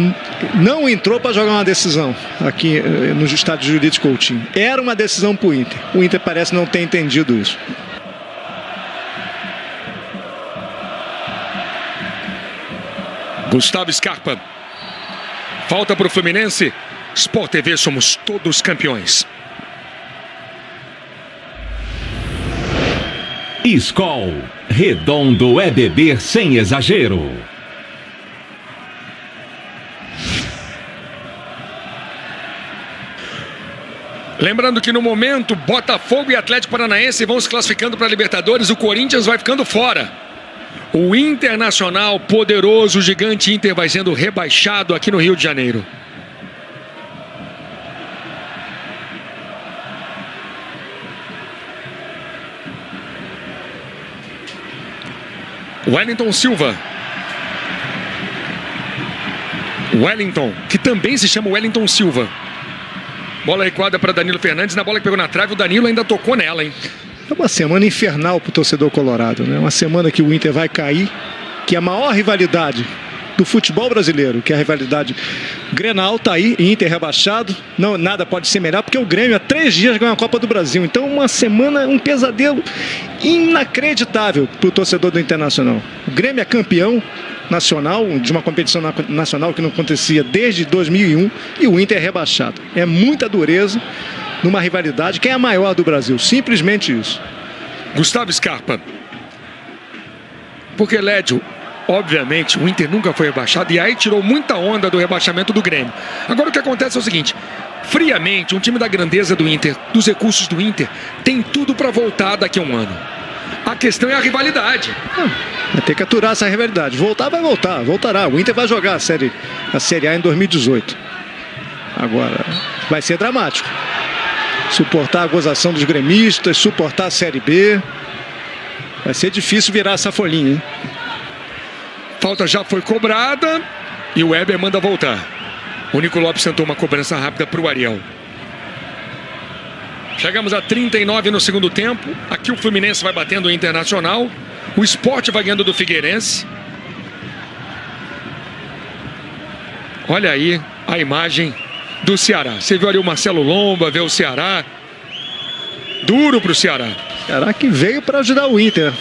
não entrou para jogar uma decisão aqui no estádio Judite Coutinho. Era uma decisão para o Inter. O Inter parece não ter entendido isso. Gustavo Scarpa. Falta para o Fluminense. Sport TV, somos todos campeões. Skol. Redondo é beber sem exagero. Lembrando que no momento, Botafogo e Atlético Paranaense vão se classificando para a Libertadores. O Corinthians vai ficando fora. O Internacional, poderoso, gigante Inter, vai sendo rebaixado aqui no Rio de Janeiro. Wellington Silva. Wellington, que também se chama Wellington Silva. Bola recuada para Danilo Fernandes. Na bola que pegou na trave, o Danilo ainda tocou nela, hein? É uma semana infernal para o torcedor colorado, né? Uma semana que o Inter vai cair, que é a maior rivalidade do futebol brasileiro, que é a rivalidade Grenal, tá aí, Inter rebaixado. Não, nada pode ser melhor, porque o Grêmio há 3 dias ganhou a Copa do Brasil. Então uma semana, um pesadelo inacreditável para o torcedor do Internacional. O Grêmio é campeão nacional, de uma competição nacional que não acontecia desde 2001, e o Inter é rebaixado. É muita dureza numa rivalidade que é a maior do Brasil, simplesmente isso. Gustavo Scarpa. Porque, Lédio, obviamente o Inter nunca foi rebaixado e aí tirou muita onda do rebaixamento do Grêmio. Agora o que acontece é o seguinte: friamente, um time da grandeza do Inter, dos recursos do Inter, tem tudo para voltar daqui a um ano. A questão é a rivalidade. Vai ter que aturar essa rivalidade. Voltar, vai voltar, voltará. O Inter vai jogar a Série A em 2018. Agora, vai ser dramático. Suportar a gozação dos gremistas, suportar a Série B. Vai ser difícil virar essa folhinha, hein? Falta já foi cobrada e o Weber manda voltar. O Nico Lopes tentou uma cobrança rápida para o Ariel. Chegamos a 39 no segundo tempo. Aqui o Fluminense vai batendo o Internacional. O Sport vai ganhando do Figueirense. Olha aí a imagem do Ceará. Você viu ali o Marcelo Lomba, vê o Ceará. Duro para o Ceará. Ceará que veio para ajudar o Inter.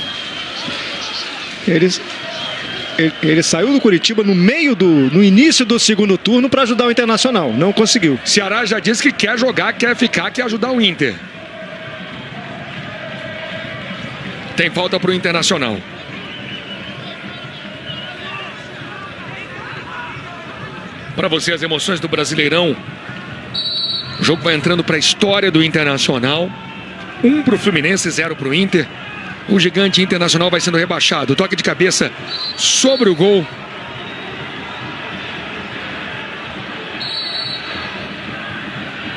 Ele saiu do Curitiba no início do segundo turno para ajudar o Internacional. Não conseguiu. Ceará já disse que quer jogar, quer ficar, quer ajudar o Inter. Tem falta para o Internacional. Para você as emoções do Brasileirão. O jogo vai entrando para a história do Internacional. 1 para o Fluminense, 0 para o Inter. O gigante Internacional vai sendo rebaixado. Toque de cabeça sobre o gol.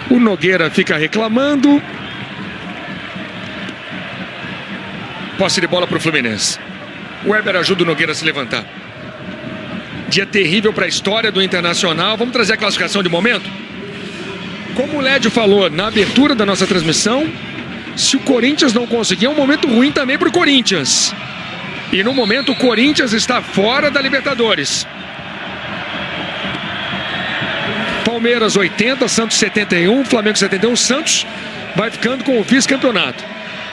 O Nogueira fica reclamando. Posse de bola para o Fluminense. O Weber ajuda o Nogueira a se levantar. Dia terrível para a história do Internacional. Vamos trazer a classificação de momento? Como o Lédio falou na abertura da nossa transmissão, se o Corinthians não conseguir, é um momento ruim também para o Corinthians. E no momento o Corinthians está fora da Libertadores. Palmeiras 80, Santos 71, Flamengo 71. Santos vai ficando com o vice-campeonato.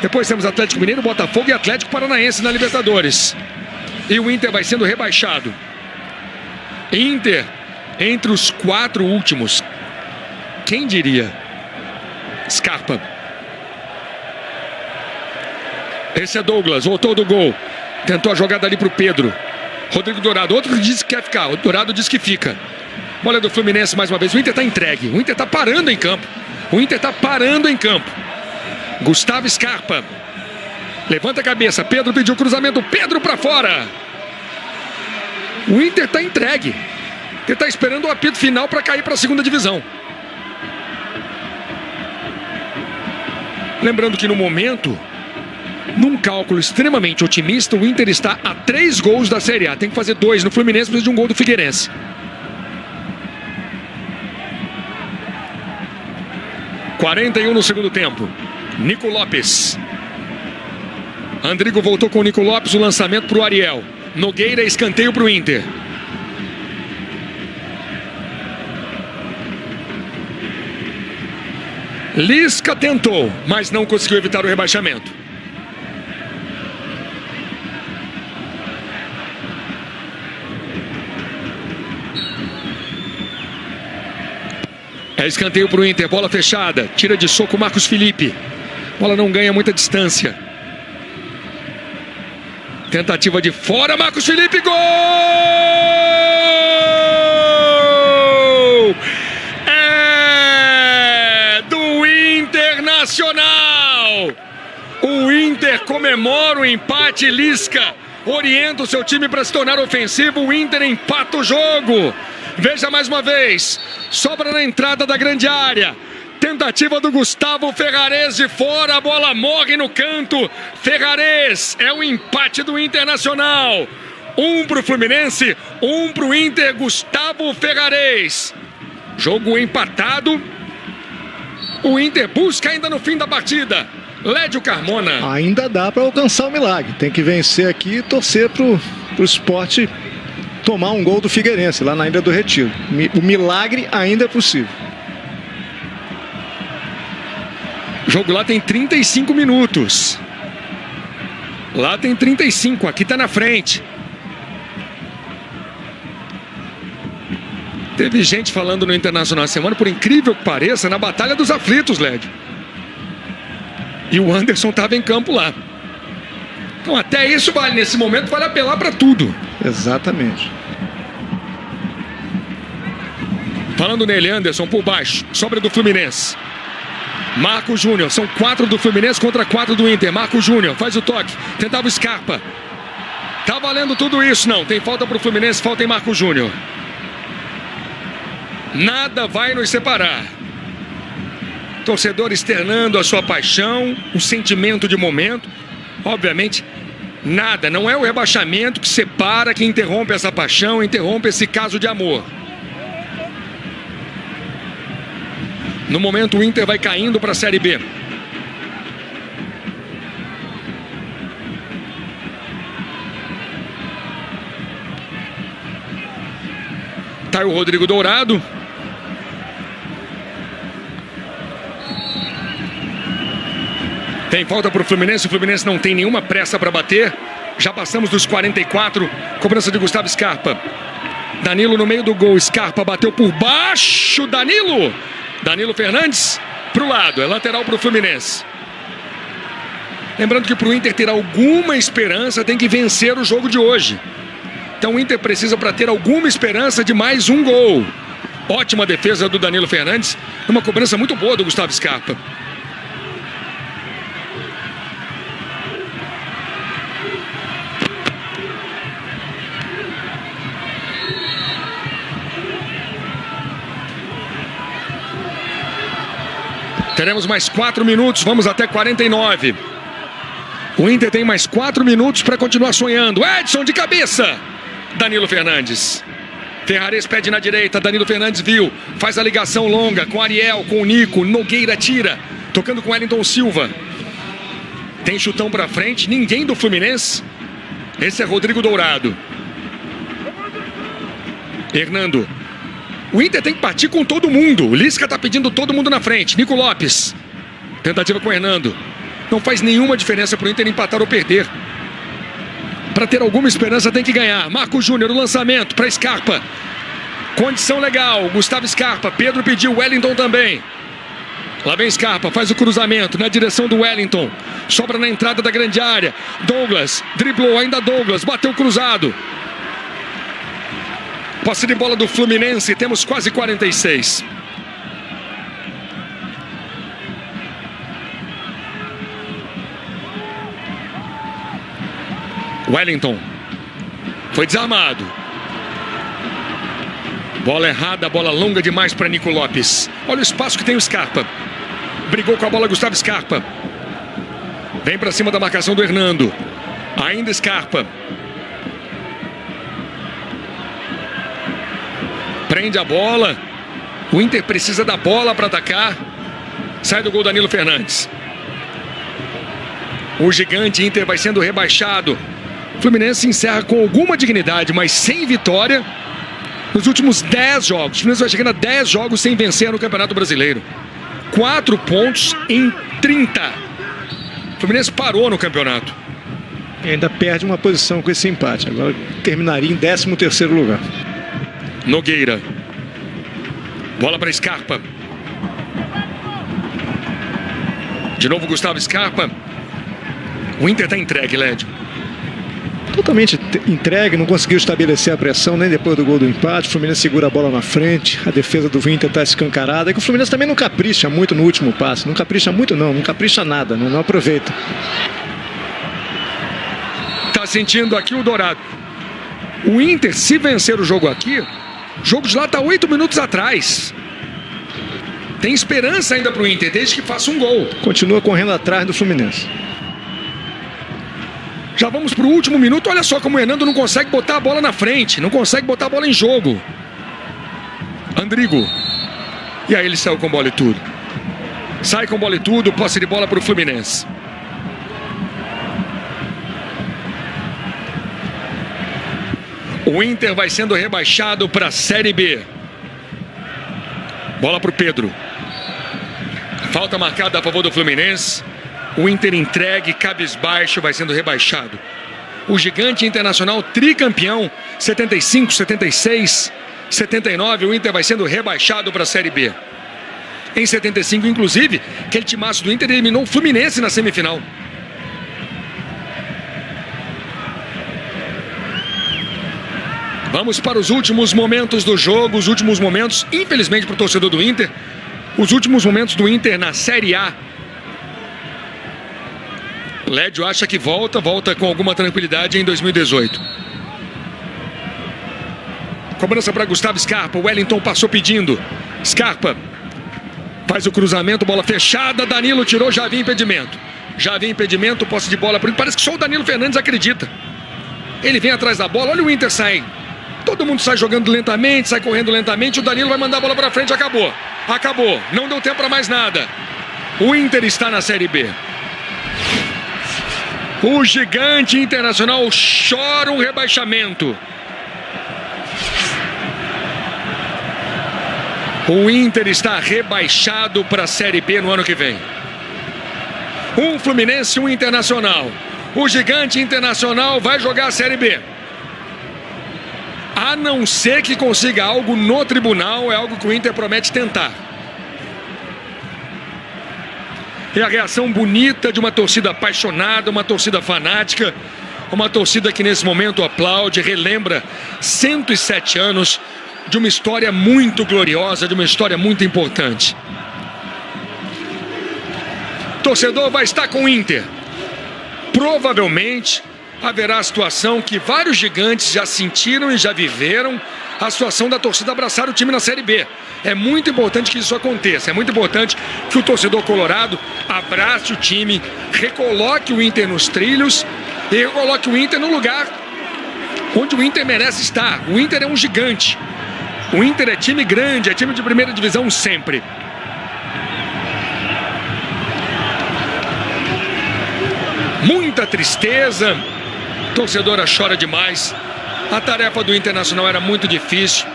Depois temos Atlético Mineiro, Botafogo e Atlético Paranaense na Libertadores. E o Inter vai sendo rebaixado. Inter entre os 4 últimos. Quem diria? Scarpa. Esse é Douglas, voltou do gol. Tentou a jogada ali para o Pedro. Rodrigo Dourado, outro que disse que quer ficar. O Dourado disse que fica. Bola do Fluminense mais uma vez. O Inter está entregue. O Inter está parando em campo. O Inter está parando em campo. Gustavo Scarpa. Levanta a cabeça. Pedro pediu cruzamento. Pedro para fora. O Inter está entregue. Ele está esperando o apito final para cair para a segunda divisão. Lembrando que no momento, num cálculo extremamente otimista, o Inter está a 3 gols da Série A. Tem que fazer 2 no Fluminense, precisa de um gol do Figueirense. (41 no segundo tempo. Nico Lopes. Andrigo voltou com o Nico Lopes, o lançamento para o Ariel. Nogueira, escanteio para o Inter. Lisca tentou, mas não conseguiu evitar o rebaixamento. É escanteio para o Inter, bola fechada. Tira de soco Marcos Felipe. Bola não ganha muita distância. Tentativa de fora, Marcos Felipe, gol! É do Internacional! O Inter comemora o empate, Lisca orienta o seu time para se tornar ofensivo, o Inter empata o jogo. Veja mais uma vez, sobra na entrada da grande área. Tentativa do Gustavo Ferrares de fora, a bola morre no canto. Ferrares, é o empate do Internacional. 1 para o Fluminense, 1 para o Inter, Gustavo Ferrares. Jogo empatado. O Inter busca ainda no fim da partida. Lédio Carmona. Ainda dá para alcançar o milagre. Tem que vencer aqui e torcer pro Sport tomar um gol do Figueirense lá na Ilha do Retiro. O milagre ainda é possível. O jogo lá tem 35 minutos. Lá tem 35, aqui tá na frente. Teve gente falando no Internacional essa semana, por incrível que pareça, na Batalha dos Aflitos, Lédio. E o Anderson estava em campo lá. Então até isso vale, nesse momento, vale apelar para tudo. Exatamente. Falando nele, Anderson por baixo, sobra do Fluminense. Marco Júnior, são 4 do Fluminense contra 4 do Inter. Marco Júnior faz o toque, tentava o Scarpa. Tá valendo tudo isso, não. Tem falta pro Fluminense, falta em Marco Júnior. Nada vai nos separar. Torcedor externando a sua paixão, um sentimento de momento. Obviamente, nada, não é o rebaixamento que separa, que interrompe essa paixão, interrompe esse caso de amor. No momento o Inter vai caindo para a Série B. Tá aí o Rodrigo Dourado. Tem falta para o Fluminense não tem nenhuma pressa para bater. Já passamos dos 44, cobrança de Gustavo Scarpa. Danilo no meio do gol, Scarpa bateu por baixo, Danilo Fernandes para o lado, é lateral para o Fluminense. Lembrando que para o Inter ter alguma esperança tem que vencer o jogo de hoje. Então o Inter precisa, para ter alguma esperança, de mais um gol. Ótima defesa do Danilo Fernandes, uma cobrança muito boa do Gustavo Scarpa. Teremos mais 4 minutos, vamos até 49. O Inter tem mais 4 minutos para continuar sonhando. Edson de cabeça. Danilo Fernandes. Ferrares pede na direita, Danilo Fernandes viu. Faz a ligação longa com Ariel, com o Nico. Nogueira tira. Tocando com Wellington Silva. Tem chutão para frente, ninguém do Fluminense. Esse é Rodrigo Dourado. Hernando. O Inter tem que partir com todo mundo. O Lisca está pedindo todo mundo na frente. Nico Lopes. Tentativa com o Hernando. Não faz nenhuma diferença para o Inter empatar ou perder. Para ter alguma esperança tem que ganhar. Marco Júnior, o lançamento para Scarpa. Condição legal. Gustavo Scarpa. Pedro pediu, Wellington também. Lá vem Scarpa, faz o cruzamento na direção do Wellington. Sobra na entrada da grande área. Douglas, driblou ainda Douglas. Bateu cruzado. Posse de bola do Fluminense, temos quase 46. Wellington. Foi desarmado. Bola errada, bola longa demais para Nico Lopes. Olha o espaço que tem o Scarpa. Brigou com a bola Gustavo Scarpa. Vem para cima da marcação do Hernando. Ainda Scarpa. Prende a bola. O Inter precisa da bola para atacar. Sai do gol Danilo Fernandes. O gigante Inter vai sendo rebaixado. O Fluminense encerra com alguma dignidade, mas sem vitória nos últimos 10 jogos. O Fluminense vai chegando a 10 jogos sem vencer no Campeonato Brasileiro. 4 pontos em 30. O Fluminense parou no campeonato. E ainda perde uma posição com esse empate. Agora terminaria em 13º lugar. Nogueira. Bola para Scarpa. De novo Gustavo Scarpa. O Inter está entregue, Lédio. Totalmente entregue, não conseguiu estabelecer a pressão nem depois do gol do empate. O Fluminense segura a bola na frente, a defesa do Inter está escancarada. É que o Fluminense também não capricha muito no último passe. Não capricha muito não capricha nada, né? Não aproveita. Tá sentindo aqui o Dourado. O Inter, se vencer o jogo aqui, o jogo de lá está 8 minutos atrás. Tem esperança ainda para o Inter, desde que faça um gol. Continua correndo atrás do Fluminense. Já vamos para o último minuto. Olha só como o Hernando não consegue botar a bola na frente. Não consegue botar a bola em jogo. Andrigo. E aí ele saiu com bola e tudo. Sai com bola e tudo. Posse de bola para o Fluminense. O Inter vai sendo rebaixado para a Série B. Bola para o Pedro. Falta marcada a favor do Fluminense. O Inter entregue, cabisbaixo, vai sendo rebaixado. O gigante Internacional tricampeão, 75, 76, 79, o Inter vai sendo rebaixado para a Série B. Em 75, inclusive, aquele timaço do Inter eliminou o Fluminense na semifinal. Vamos para os últimos momentos do jogo, os últimos momentos, infelizmente para o torcedor do Inter, os últimos momentos do Inter na Série A. Lédio acha que volta com alguma tranquilidade em 2018. Cobrança para Gustavo Scarpa. O Wellington passou pedindo. Scarpa faz o cruzamento, bola fechada. Danilo tirou, já havia impedimento. Já havia impedimento, posse de bola. Parece que só o Danilo Fernandes acredita. Ele vem atrás da bola, olha o Inter sair. Todo mundo sai jogando lentamente, sai correndo lentamente. O Danilo vai mandar a bola para frente, acabou. Acabou, não deu tempo para mais nada. O Inter está na Série B. O gigante Internacional chora um rebaixamento. O Inter está rebaixado para a Série B no ano que vem. Um Fluminense e um Internacional. O gigante Internacional vai jogar a Série B. A não ser que consiga algo no tribunal, é algo que o Inter promete tentar. É a reação bonita de uma torcida apaixonada, uma torcida fanática, uma torcida que nesse momento aplaude, relembra 107 anos de uma história muito gloriosa, de uma história muito importante. O torcedor vai estar com o Inter. Provavelmente haverá a situação que vários gigantes já sentiram e já viveram, a situação da torcida abraçar o time na Série B. É muito importante que isso aconteça, é muito importante que o torcedor colorado abrace o time, recoloque o Inter nos trilhos e recoloque o Inter no lugar onde o Inter merece estar. O Inter é um gigante, o Inter é time grande, é time de primeira divisão sempre. Muita tristeza, a torcedora chora demais. A tarefa do Internacional era muito difícil.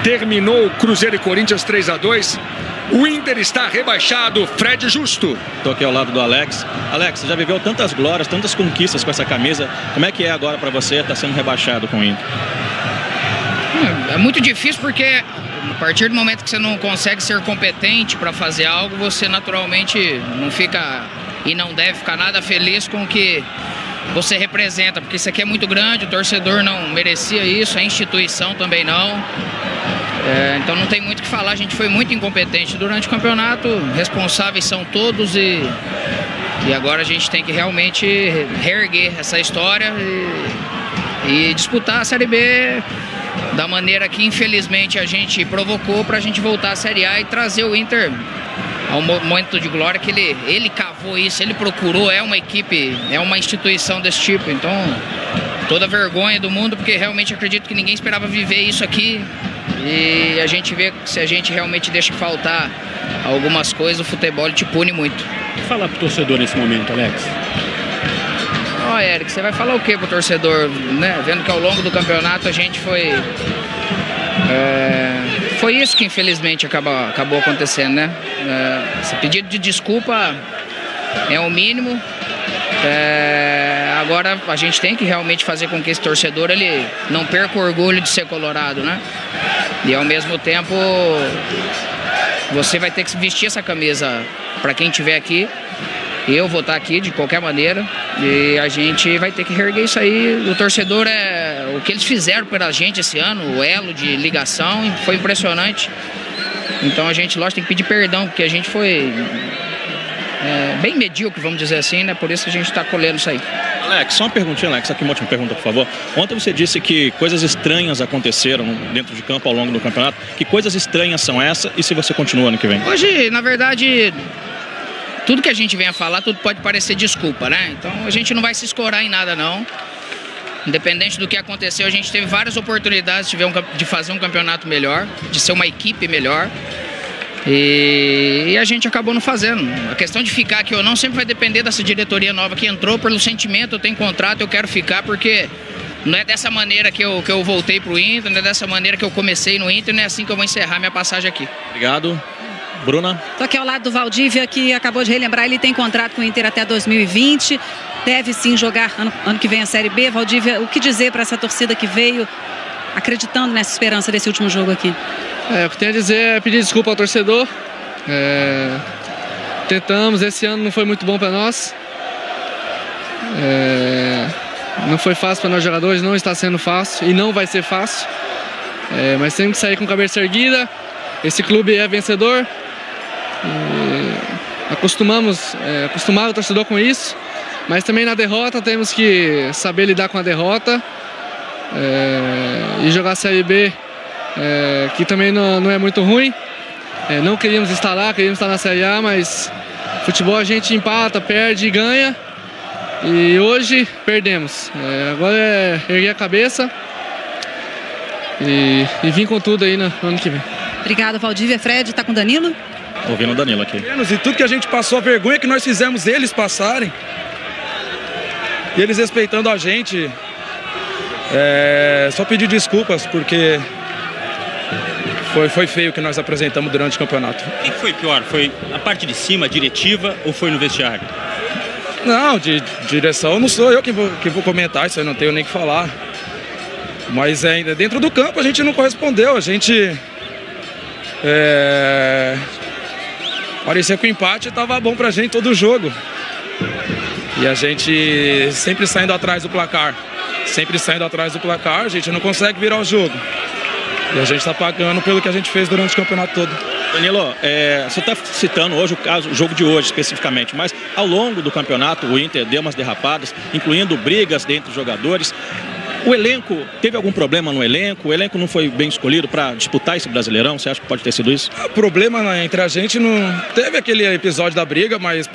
Terminou Cruzeiro e Corinthians 3-2. O Inter está rebaixado. Fred Justo. Estou aqui ao lado do Alex. Alex, você já viveu tantas glórias, tantas conquistas com essa camisa. Como é que é agora para você estar sendo rebaixado com o Inter? É muito difícil porque a partir do momento que você não consegue ser competente para fazer algo, você naturalmente não fica e não deve ficar nada feliz com o que você representa, porque isso aqui é muito grande, o torcedor não merecia isso, a instituição também não. Então não tem muito o que falar, a gente foi muito incompetente durante o campeonato, responsáveis são todos e agora a gente tem que realmente reerguer essa história e disputar a Série B da maneira que infelizmente a gente provocou para a gente voltar à Série A e trazer o Inter ao momento de glória que ele cavou isso, ele procurou, é uma equipe, é uma instituição desse tipo, então toda vergonha do mundo, porque realmente acredito que ninguém esperava viver isso aqui e a gente vê que se a gente realmente deixa faltar algumas coisas, o futebol te pune muito. O que falar pro torcedor nesse momento, Alex? Ó, Eric, você vai falar o que pro torcedor, né? Vendo que ao longo do campeonato a gente foi isso que infelizmente acabou acontecendo, né? Esse pedido de desculpa é o mínimo. Agora a gente tem que realmente fazer com que esse torcedor ele não perca o orgulho de ser colorado, né? E ao mesmo tempo você vai ter que vestir essa camisa para quem estiver aqui. Eu vou estar aqui de qualquer maneira e a gente vai ter que reerguer isso aí. O torcedor o que eles fizeram pela gente esse ano, o elo de ligação, foi impressionante. Então a gente, lógico, tem que pedir perdão, porque a gente foi bem medíocre, vamos dizer assim, né? Por isso que a gente está colhendo isso aí. Alex, só uma perguntinha, Alex, aqui uma última pergunta, por favor. Ontem você disse que coisas estranhas aconteceram dentro de campo ao longo do campeonato. Que coisas estranhas são essas e se você continua ano que vem? Hoje, na verdade, tudo que a gente vem a falar, tudo pode parecer desculpa, né? Então a gente não vai se escorar em nada, não. Independente do que aconteceu, a gente teve várias oportunidades de fazer um campeonato melhor, de ser uma equipe melhor. E a gente acabou não fazendo. A questão de ficar aqui ou não sempre vai depender dessa diretoria nova que entrou pelo sentimento, eu tenho contrato, eu quero ficar, porque não é dessa maneira que eu voltei pro Inter, não é dessa maneira que eu comecei no Inter, não é assim que eu vou encerrar minha passagem aqui. Obrigado. Bruna? Tô aqui ao lado do Valdívia, que acabou de relembrar, ele tem contrato com o Inter até 2020, deve sim jogar ano que vem a Série B. Valdívia, o que dizer para essa torcida que veio acreditando nessa esperança desse último jogo aqui? O que tenho a dizer é pedir desculpa ao torcedor. Tentamos, esse ano não foi muito bom para nós. Não foi fácil para nós jogadores, não está sendo fácil e não vai ser fácil. Mas temos que sair com a cabeça erguida. Esse clube é vencedor. Acostumar o torcedor com isso. Mas também na derrota temos que saber lidar com a derrota. E jogar a Série B, que também não é muito ruim. Não queríamos estar lá, queríamos estar na Série A, mas futebol a gente empata, perde e ganha. E hoje perdemos. Agora é erguer a cabeça e vir com tudo aí no ano que vem. Obrigada, Valdívia. Fred, tá com o Danilo? Ouvindo o Danilo aqui. E tudo que a gente passou, a vergonha que nós fizemos eles passarem. E eles respeitando a gente. Só pedir desculpas, porque foi feio o que nós apresentamos durante o campeonato. O que foi pior? Foi a parte de cima, a diretiva, ou foi no vestiário? Não, de direção não sou eu que vou comentar, isso eu não tenho nem que falar. Mas ainda dentro do campo a gente não correspondeu, a gente... parecia que o empate estava bom pra gente todo o jogo. E a gente sempre saindo atrás do placar. A gente não consegue virar o jogo. E a gente está pagando pelo que a gente fez durante o campeonato todo. Danilo, você está citando hoje o jogo de hoje especificamente, mas ao longo do campeonato o Inter deu umas derrapadas, incluindo brigas dentre os jogadores. O elenco, teve algum problema no elenco? O elenco não foi bem escolhido para disputar esse Brasileirão? Você acha que pode ter sido isso? O problema entre a gente não... Teve aquele episódio da briga, mas,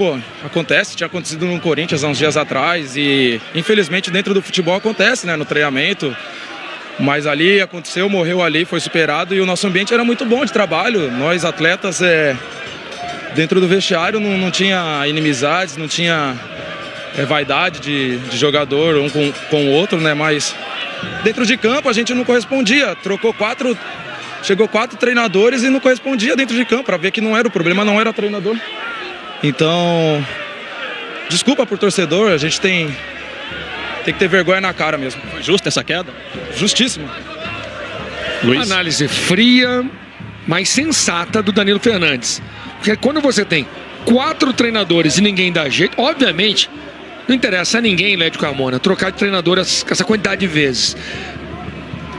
acontece. Tinha acontecido no Corinthians há uns dias atrás e, infelizmente, dentro do futebol acontece, né? No treinamento. Mas ali aconteceu, morreu ali, foi superado e o nosso ambiente era muito bom de trabalho. Nós, atletas, dentro do vestiário não tinha inimizades, não tinha... vaidade de jogador um com o outro, né? Mas dentro de campo a gente não correspondia. Chegou 4 treinadores e não correspondia dentro de campo, para ver que não era o problema, não era treinador. Então, desculpa por torcedor, a gente tem que ter vergonha na cara mesmo. Foi justa essa queda? Justíssimo. Luiz? Análise fria, mas sensata do Danilo Fernandes. Porque quando você tem 4 treinadores e ninguém dá jeito, obviamente, não interessa a ninguém, Lédio Carmona, trocar de treinador essa quantidade de vezes.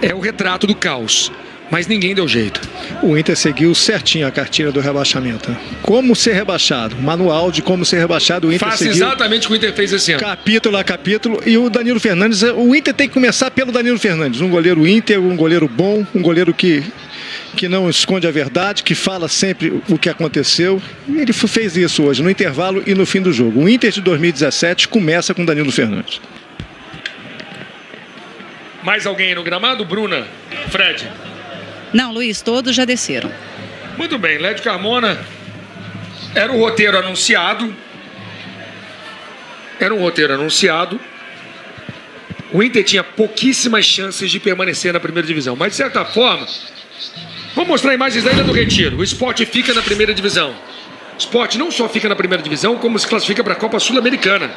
É o retrato do caos. Mas ninguém deu jeito. O Inter seguiu certinho a cartilha do rebaixamento. Como ser rebaixado. Manual de como ser rebaixado. O Inter Faça seguiu exatamente o que o Inter fez esse ano. Capítulo a capítulo. E o Danilo Fernandes, o Inter tem que começar pelo Danilo Fernandes. Um goleiro íntegro, um goleiro bom, um goleiro que não esconde a verdade, que fala sempre o que aconteceu. E ele fez isso hoje, no intervalo e no fim do jogo. O Inter de 2017 começa com Danilo Fernandes. Mais alguém aí no gramado? Bruna? Fred? Não, Luiz, todos já desceram. Muito bem, Lédio Carmona. Era um roteiro anunciado. O Inter tinha pouquíssimas chances de permanecer na primeira divisão. Mas, de certa forma, vou mostrar imagens da Ilha do Retiro. O Sport fica na primeira divisão. O Sport não só fica na primeira divisão, como se classifica para a Copa Sul-Americana.